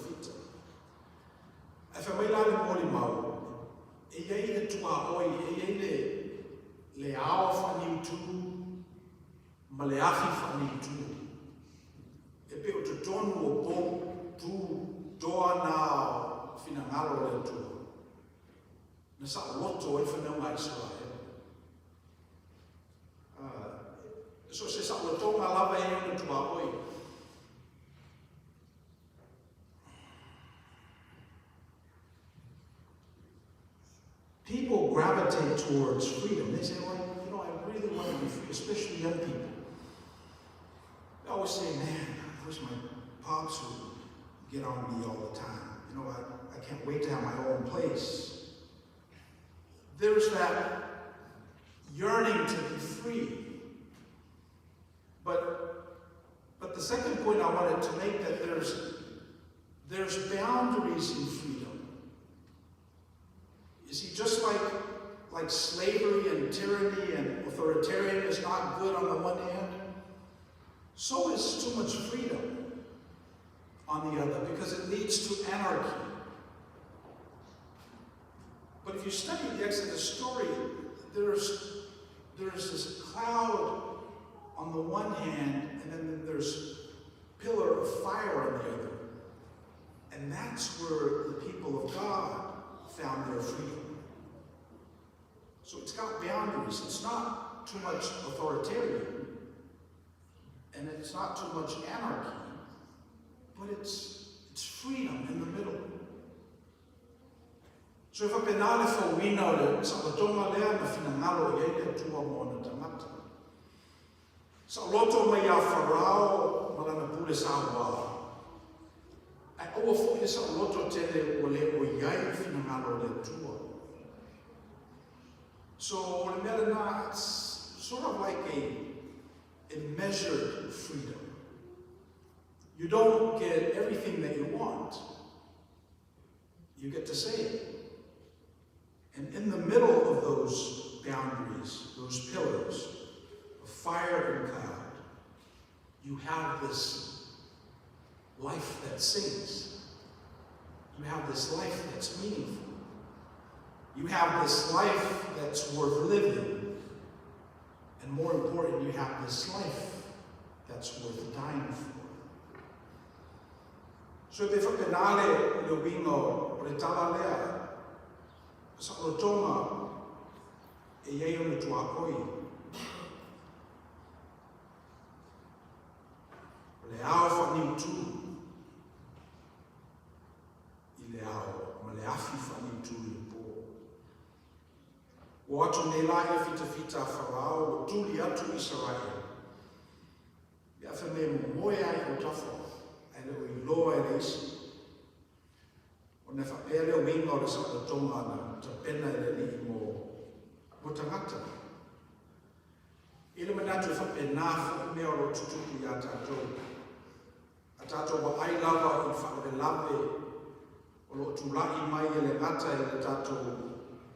E whamai lani mōli mau. E iei le tua oi, e iei le ao whani utu, ma le ahi whani utu. E pe o te tonu o pō, tu, doa nā whina ngaro le tua. Na sa loto e whanau mai Israel. So se sa loto ngā lava e ona tua oi. People gravitate towards freedom. They say, well, I really want to be free, especially young people. They always say, man, I wish my pops would get on me all the time. I can't wait to have my own place. There's that yearning to be free. But the second point I wanted to make, that there's boundaries in freedom. You see, just like slavery and tyranny and authoritarian is not good on the one hand, so is too much freedom on the other, because it leads to anarchy. But if you study the Exodus story, there's this cloud on the one hand, and then there's a pillar of fire on the other. And that's where the people of God found their freedom. So it's got boundaries. It's not too much authoritarian, and it's not too much anarchy, but it's freedom in the middle. So if I penale for wina o le sabatonga lea na fina ngalo i eile tua mo na tangata. Sa loto mai a Farao malana pule sa wā. Ai oa fo i sa loto tele o le o iai fina ngalo le tua. So le mele na, it's sort of like a measured freedom. You don't get everything that you want. You get to say it. And in the middle of those boundaries, those pillars of fire and cloud, you have this life that sings. You have this life that's meaningful. You have this life that's worth living. And more important, you have this life that's worth dying for. So te whapenale le wingo retala lea, sa o tonga e iei o le tuakoi. Le ao whani utu i le ao, ma le afi whani utu i le pō. O atu ne la e fita Farao, o tuli atu Israel. Ia wha me moe ai o tafo, ai le o i loa e le isi. O ne whapea leo winga o le sa o tonga na ta pena e le li mo tangata. Ile manatu whapena wha mea o lo tutuku i a tātou. A tātou wa ai lava i whaore lawe o lo tulai mai e le ngata e le tātou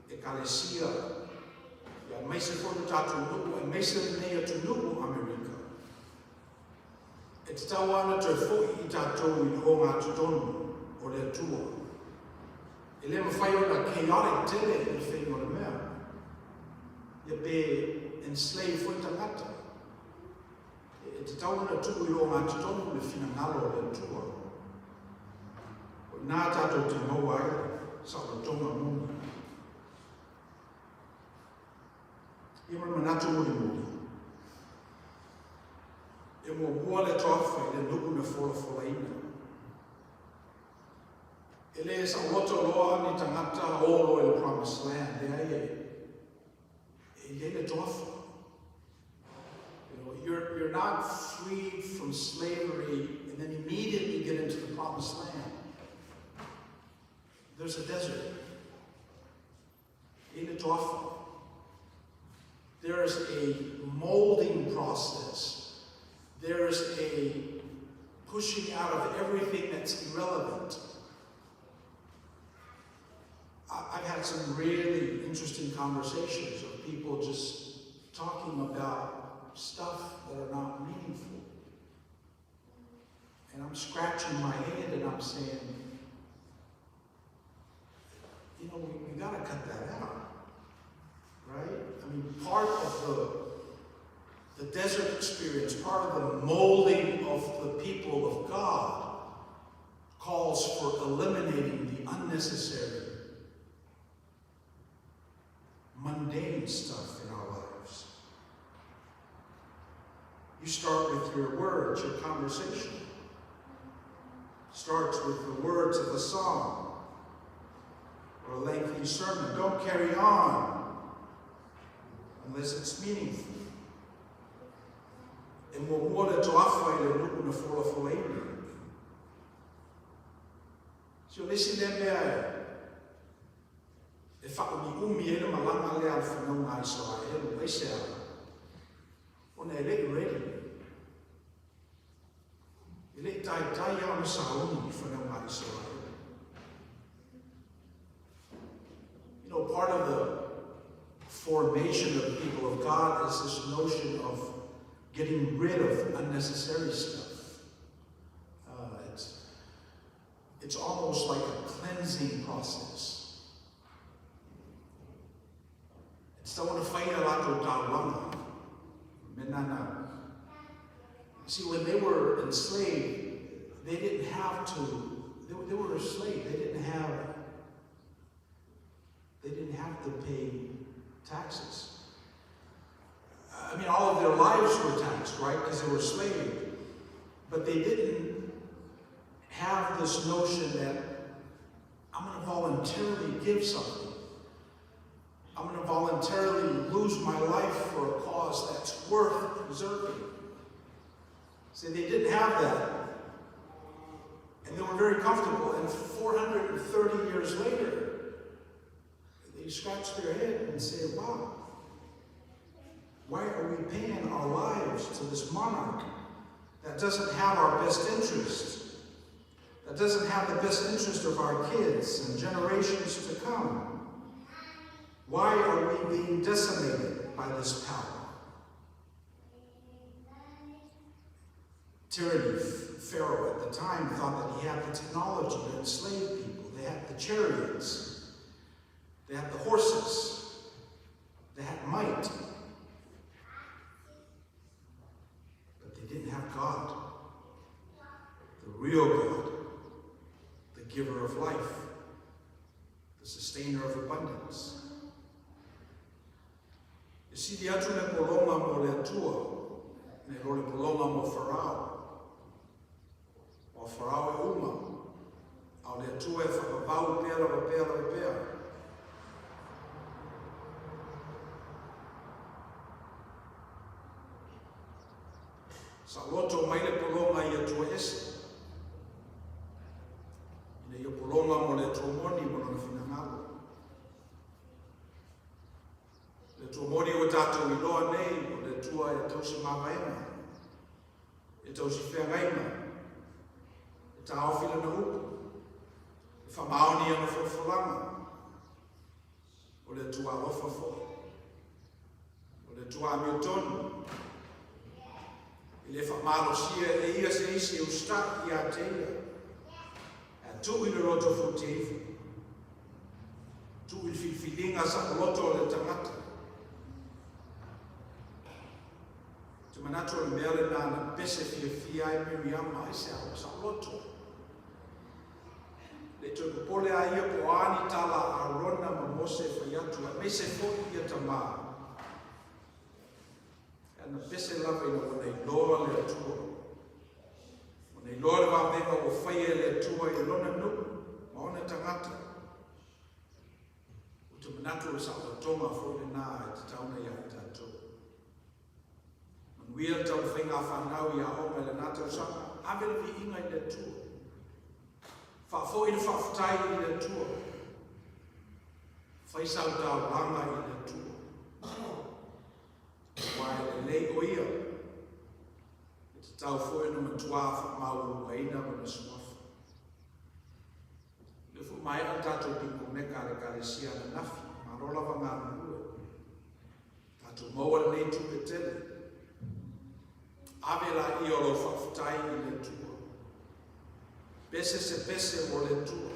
e kalesia. Ia meise kono tātou nuku e meise nei atu nuku Amerika. E te tau ana te fōi i tātou i ho ngā tutonu o le atua. E le mawhai o na chaotic tele i whenua le mea. Ia pe enslave fwoi tangata. E te tau ana tuku i ho ngā tutonu le whina ngalo o le atua. O nā tātou te maua ai, sa o tonga muni. Ia manatu muli. E mo mua le toafa i le nuku na fola ina. E le sa loto loa ni tangata olo e le promised land. E ai e le toafa. You're not freed from slavery and then immediately get into the promised land. There's a desert. in the toafa. There is a molding process. There is a pushing out of everything that's irrelevant. I've had some really interesting conversations of people just talking about stuff that are not meaningful. And I'm scratching my head and I'm saying, you know, we got to cut that out, right? I mean, part of the desert experience, part of the molding of the people of God calls for eliminating the unnecessary, mundane stuff in our lives. You start with your words, your conversation. Starts with the words of a song or a lengthy sermon. Don't carry on unless it's meaningful. E mo mola to awha I le nuku na fola ina. So listen le mea e whakoni umi e le malanga le al whanau ngā Israel. Weise a. Ona e le ready. E le tai au na sauni I whanau ngā Israel. You know, part of the formation of the people of God is this notion of getting rid of unnecessary stuff. It's almost like a cleansing process. It's the one to fight a lot of tawanga. Menana. See, when they were enslaved, they didn't have to. They were enslaved. They didn't have to pay taxes. I mean, all of their lives were taxed, right? Because they were slaves. But they didn't have this notion that I'm going to voluntarily give something. I'm going to voluntarily lose my life for a cause that's worth preserving. See, they didn't have that. And they were very comfortable. And 430 years later, they scratch their head and say, wow, why are we paying our lives to this monarch that doesn't have our best interests, that doesn't have the best interest of our kids and generations to come? Why are we being decimated by this power? Tyranny. Pharaoh at the time thought that he had the technology to enslave people. They had the chariots. They had the horses. They had might. But they didn't have God. The real God. The giver of life. The sustainer of abundance. You see, the atu ne polonga mo le atua, ne role polonga mo Pharaoh. O Pharaoh e uma, au le atua e whakapau pēra. Sa loto mai le polonga I atua ese. Ina I polonga mo le atua moni mo na whinangalo. Le atua moni o tātou I loa nei, o le atua e tausi mawaenga, e tausi whengaina, e tā awhila na upu, e whamaoni ana whawhalanga, o le atua alofa fo, o le atua amiotonu, I le whamalosia e ia se isi o sta I a teia, e tu I le roto futiifu, tu I whiwhilinga sa loto le tangata. Te manato le mele na na pese fia I Miriama I se au sa loto. Le tō pole a ia po ani tala a rona ma mose whaiatu, a me se fōki ia tamā. Na pese lava ina o nei loa le atua. O nei loa le wāwenga o whaia le atua I lona nuku, ma ona tangata. O te manatu o sa tonga fōne nā e te tauna I a tātou. Manuia tau whainga whanau I a onga le nātou sanga, awela vi inga I le atua. Whafo I le whaftai I le atua. Whaisau tau langa i le tua. Wai le lei o ia. E te tau fo ena matuafa mauru waina wana suafa. Le fu mai al tato pingu meka le kalesia na nafi. Marola wa ngā mue. Tato maua nei tupe tele. Avela i olo whawhutai i le tua. Pese se pese o le tua.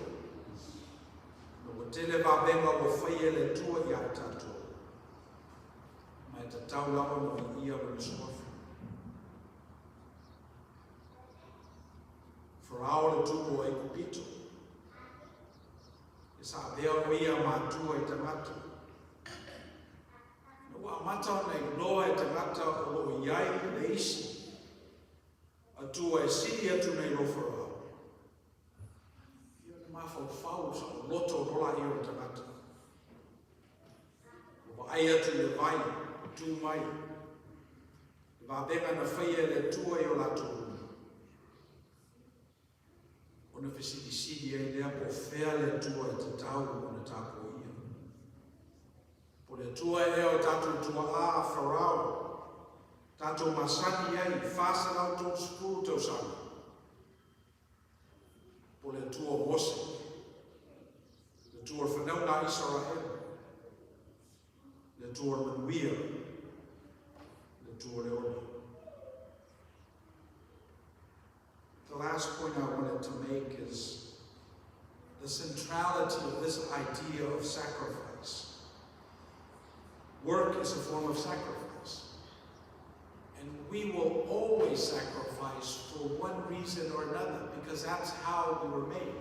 Tele va benga o whaia le tua i ai tato. Mai ta tau lawa no i ia wana suafa. Wharao le tupo e kupito. E sa bea o ia mātua i tangata. Na wa mata na i loa i tangata o iai le isi. Atua e siri atu nei lo wharao. Mawhau sa o loto rola i o tangata. O ai atu le vai, tu mai. Le wabenga na whaia le tua i o lato. O na whisidi e lea po whea le tua i te tau o na tāko ia. Po le tua e o tātou tua a wharau. Tātou masani ai, whāsarau tō spuru tau sana. Po le tua Mose, le tua whanaunga Israel, le tua Manuia, le tua Leona. The last point I wanted to make is the centrality of this idea of sacrifice. Work is a form of sacrifice. And we will always sacrifice for one reason or another, because that's how we were made.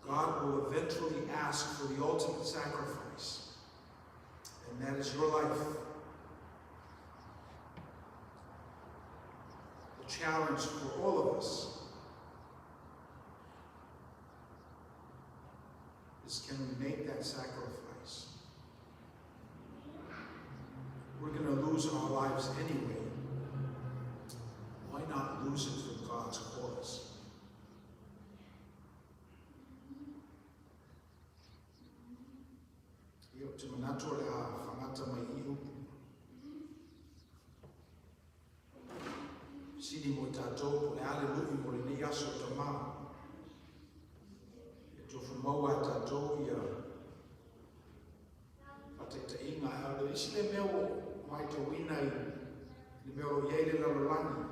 God will eventually ask for the ultimate sacrifice, and that is your life. The challenge for all of us is, can we make that sacrifice? We're going to lose our lives anyway. Why not lose it for God's cause? Io te manato le a whangata mai i upu. Sini mo tātou po le ale lupi mo le nei aso ta maa. E tofu maua tātou ia whataita inga au le isi le meo mai te wina i le meo iei le lalolani.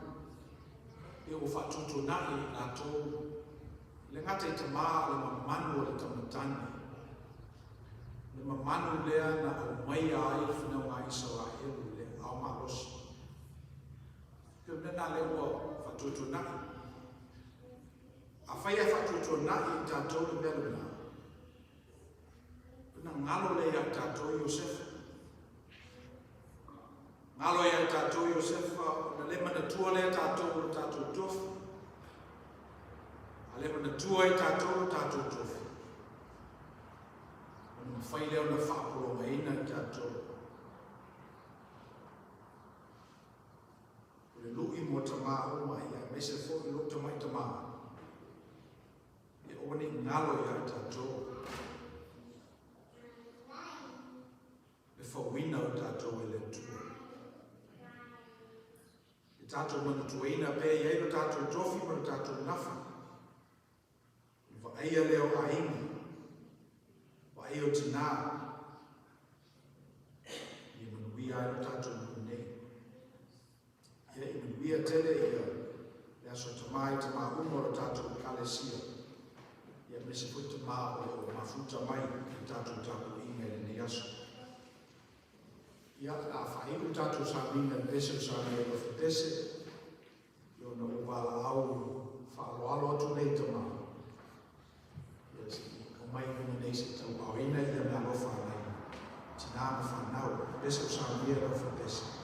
E o whatutu nai nā tō. Le ngata i te maa le mamanu o le tamatani. Le mamanu lea na au mai ai whina ngā Israel le au marosi. Ke nena le ua whatutu nai. A whaia whatutu nai i tātou le mea na. Puna ngalo le a tātou Iosefa. Ngalo e a tātou Iosefa, na le mana tua le a tātou tofu. A le mana tua e tātou tofu. Ona whai leo na whapolo maina i tātou. O le lui mo ta maa o mai, a mese fo i lo ta mai ta maa. E oni ngalo e a tātou. Le whawina o tātou e le tua. Tātou mana tuaina pe iei no tātou tofi mana tātou nafa. Wa aia leo a ingi. Wa aia o tina. I manuia no tātou nune. Ia i manuia tele ia. Ia so tamai tama umoro tātou kalesia. Ia mese fu tama o mafuta mai i tātou tātou inga i ne aso. Ia a whairu tātou sa minga pese sa mea o whetese. Io na uwala au whaaloalo atu nei tama. Ia si o mai kuna nei se tau au ina ia mea lo whanai. Tina ma whanau. Pese sa mea o whetese.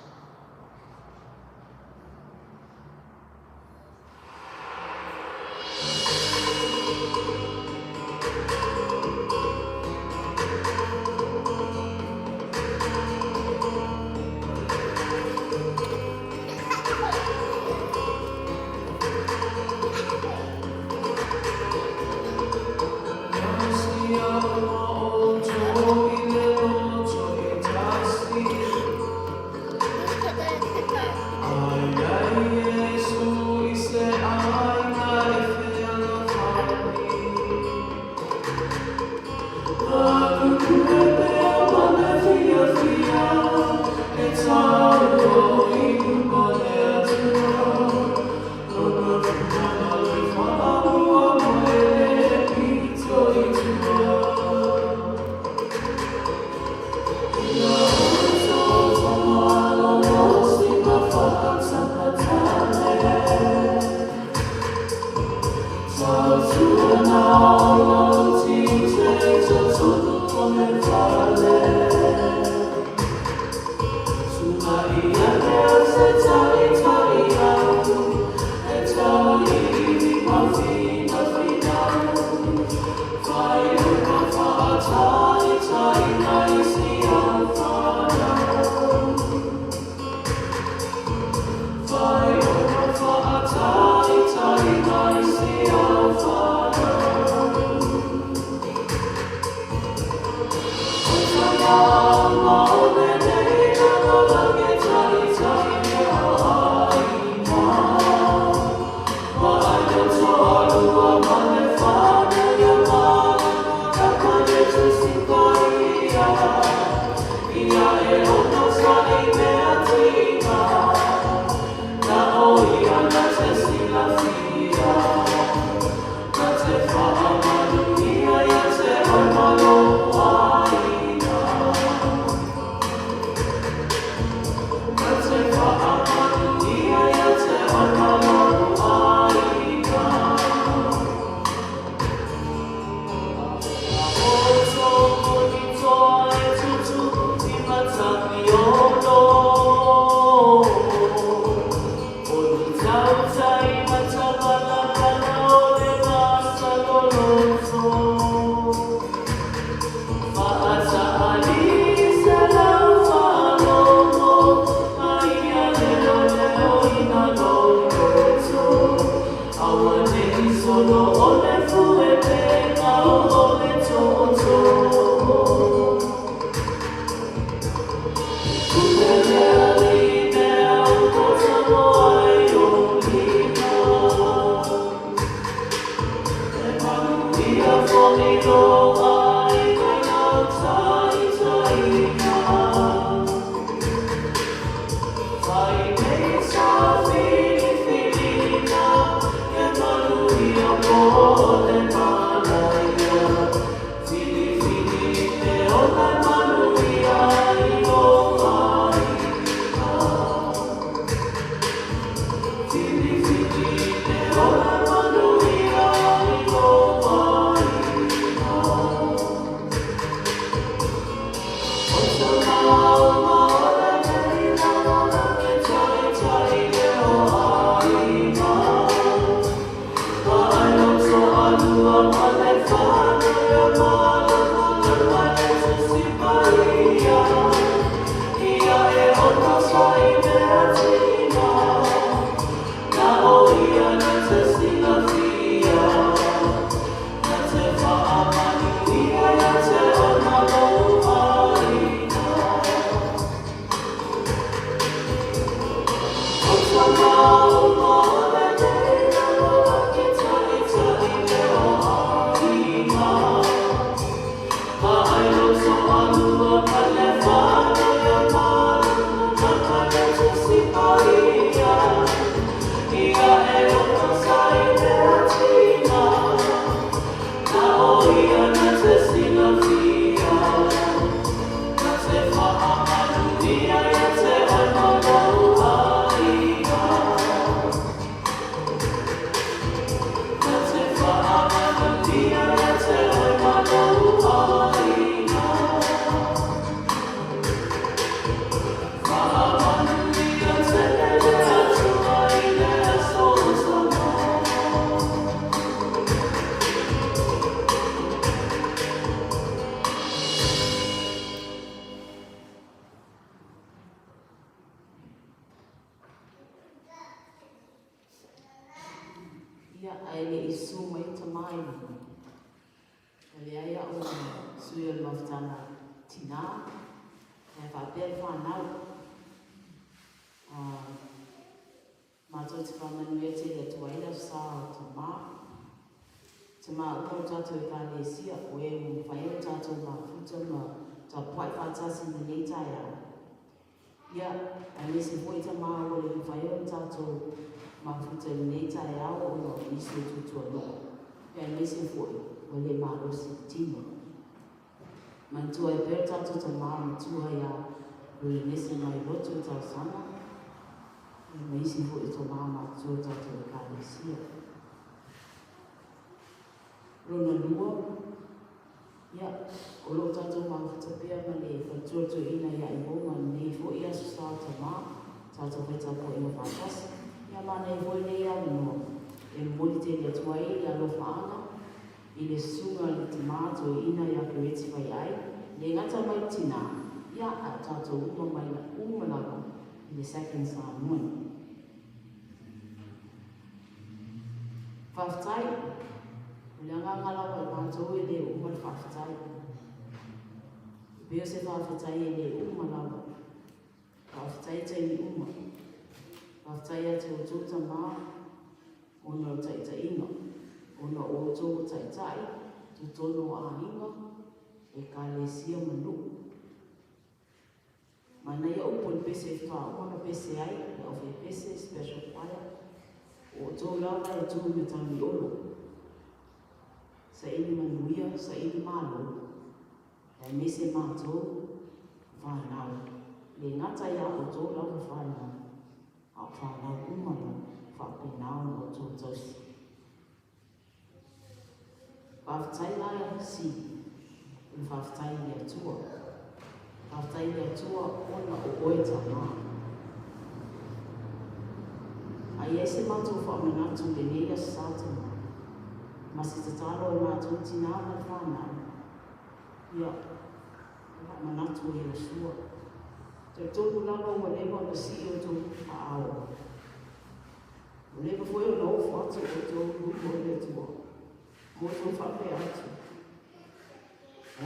Moto whapea atu.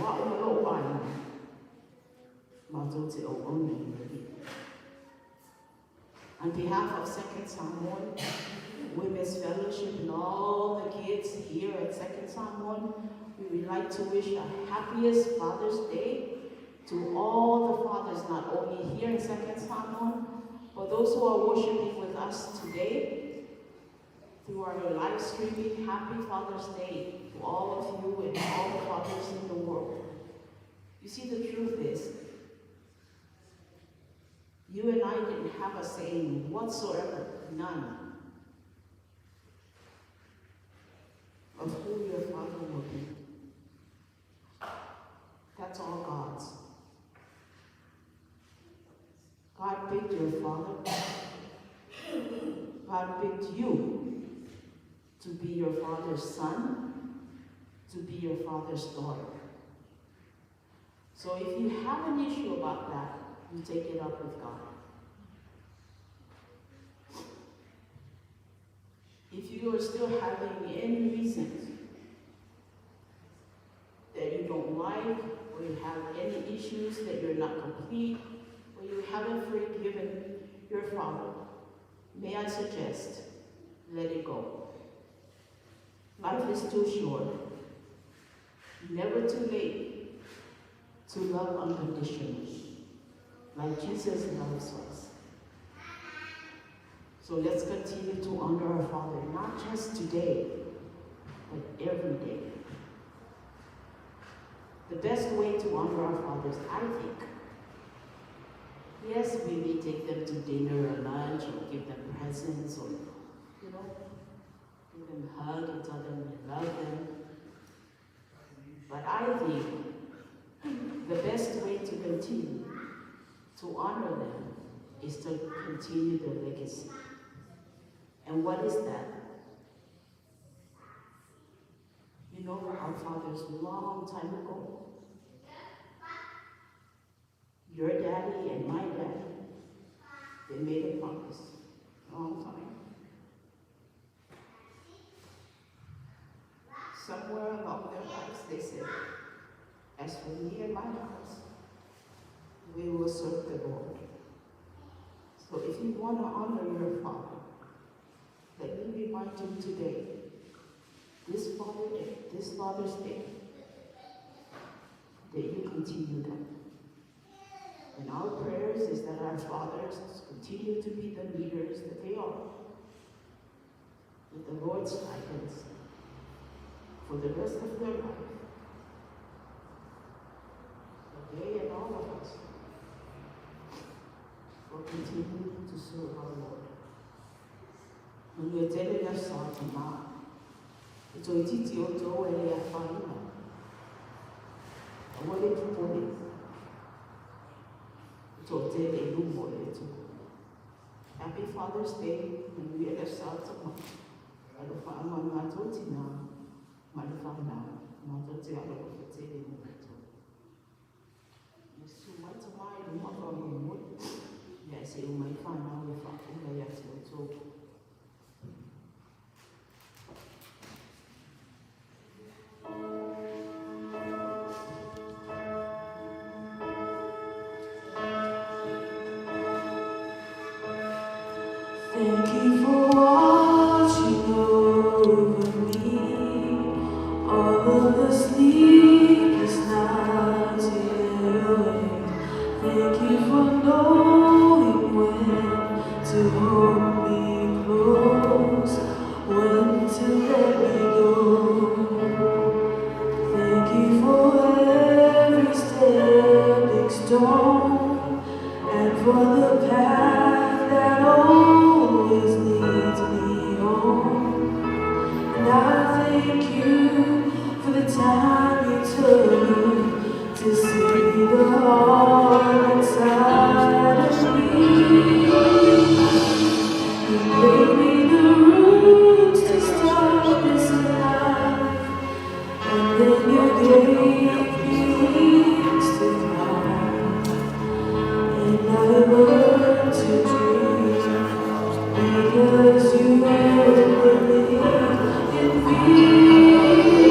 Wa o lo wana. Mato te o oni. On behalf of Second Samoan Women's Fellowship and all the kids here at Second Samoan, we would like to wish the happiest Father's Day to all the fathers, not only here in Second Samoan, but those who are worshiping with us today through our live streaming. Happy Father's Day to all of you and all the fathers in the world. You see, the truth is, you and I didn't have a saying whatsoever, none, of who your father will be. That's all God's. God picked your father. God picked you to be your father's son, to be your father's daughter. So if you have an issue about that, you take it up with God. If you are still having any reasons that you don't like, or you have any issues that you're not complete, or you haven't forgiven your father, may I suggest, let it go. Life is too short. Never too late to love unconditionally, like Jesus loves us. So let's continue to honor our Father, not just today, but every day. The best way to honor our fathers, I think, yes, we may take them to dinner or lunch, or give them presents, or, give them a hug and tell them we love them. But I think the best way to continue to honor them is to continue their legacy. And what is that? You know, our fathers a long time ago, your daddy and my daddy, they made a promise a long time. Somewhere along their lives, they said, as for me and my house, we will serve the Lord. So if you want to honor your father, let me remind you today, this Father's Day, that you continue that. And our prayers is that our fathers continue to be the leaders that they are, with the Lord's guidance for the rest of their life. That they and all of us will continue to serve our Lord. When we're telling us something about it's a titi o to ele a faina. I want it to put it. It's a tell a new more to. Happy Father's Day, when we are the south of I don't find one matoti now. My family, matoti I don't know if it's so much of my mother, yes, you might find out if I can get to. Thank you for watching over me, all of the sleepless nights away. Thank you for knowing when to hold me close, when to let me go. Thank you for every stepping stone, and for the path that always leads me home. And I thank you for the time you took to see the heart inside of me. You gave me the roots to start this life, and then you gave me wings to fly. And I learned to dream because you believe in me.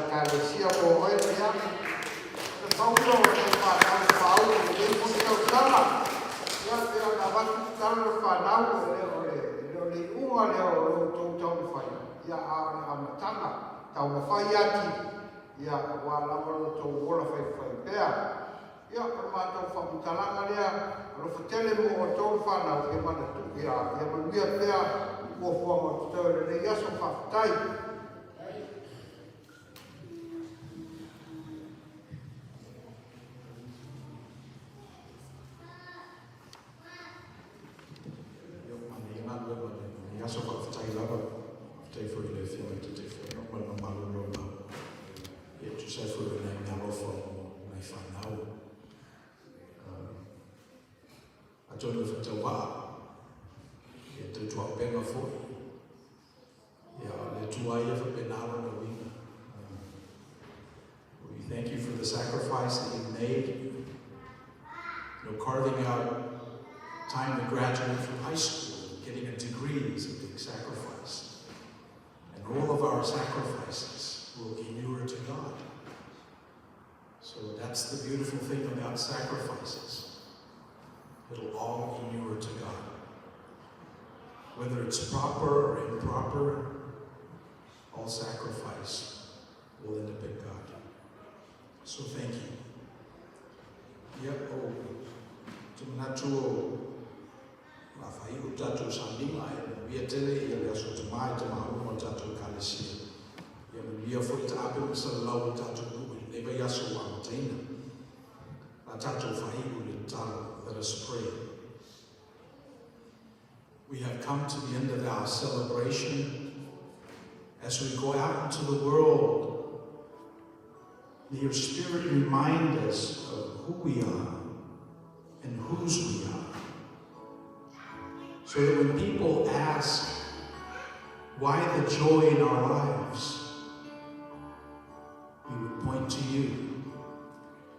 kalesia po oe ya. Paulo fa Paulo le mo sala. Ya era na va talo fa nau le unga le o to fa. Ya a matanga tau fa ya ki ya wala mo to wala fa pea. Ya ma to fa mutalanga le lo fotele mo to fa na ke mana tu ya manuia pea ko fo mo to le ya so fa tai. So for the time lava, take for the feeling to take for no one no matter no. Yet to say for the name now for my fan now. I don't know if it's a while. Yet to drop better for. Yeah, let to I ever been out on the wing. We thank you for the sacrifice that you made. You know, carving out time to graduate from high school. Getting a degree is a big sacrifice. And all of our sacrifices will inure to God. So that's the beautiful thing about sacrifices. It'll all inure to God. Whether it's proper or improper, all sacrifice will end up in God. So thank you. Yep, oh, to Mafai utatu sandinga ya tele ya le aso mai te mahu utatu kalesia ya mia futa ape sallallahu utatu nu ne ba yaso wa taina atatu fai utatu. Let us pray. We have come to the end of our celebration. As we go out into the world, may your Spirit remind us of who we are and whose we are. So that when people ask why the joy in our lives, we would point to you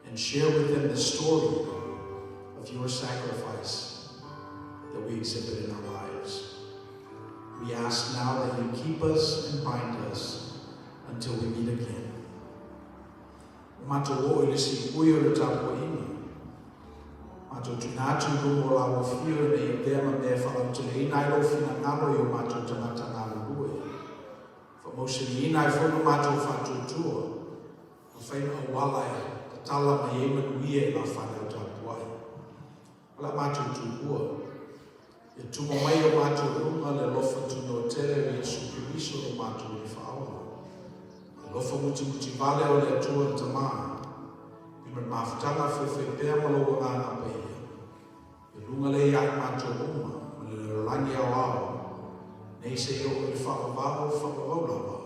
and share with them the story of your sacrifice that we exhibit in our lives. We ask now that you keep us and bind us until we meet again. Mato tunatu rumo la wafio ne dema me fala tule ina ilo fina ngalo yo mato tamata ngalo gue. Fa moshini ina ifono mato fatu tua. Faina awala ya tala ma yema nuie la fana utapuai. Ala mato tuua. Ya tumo mayo mato runga le lofa tuno tele Yesu Kristo lo mato ni faula. Lofa muti vale o le tua tamaa. Iman mafutanga fefe pea malo ngana pa ia. Lunga le ya mato uma, le langi awao. Nei se yo i whakawao, whakawao lawa.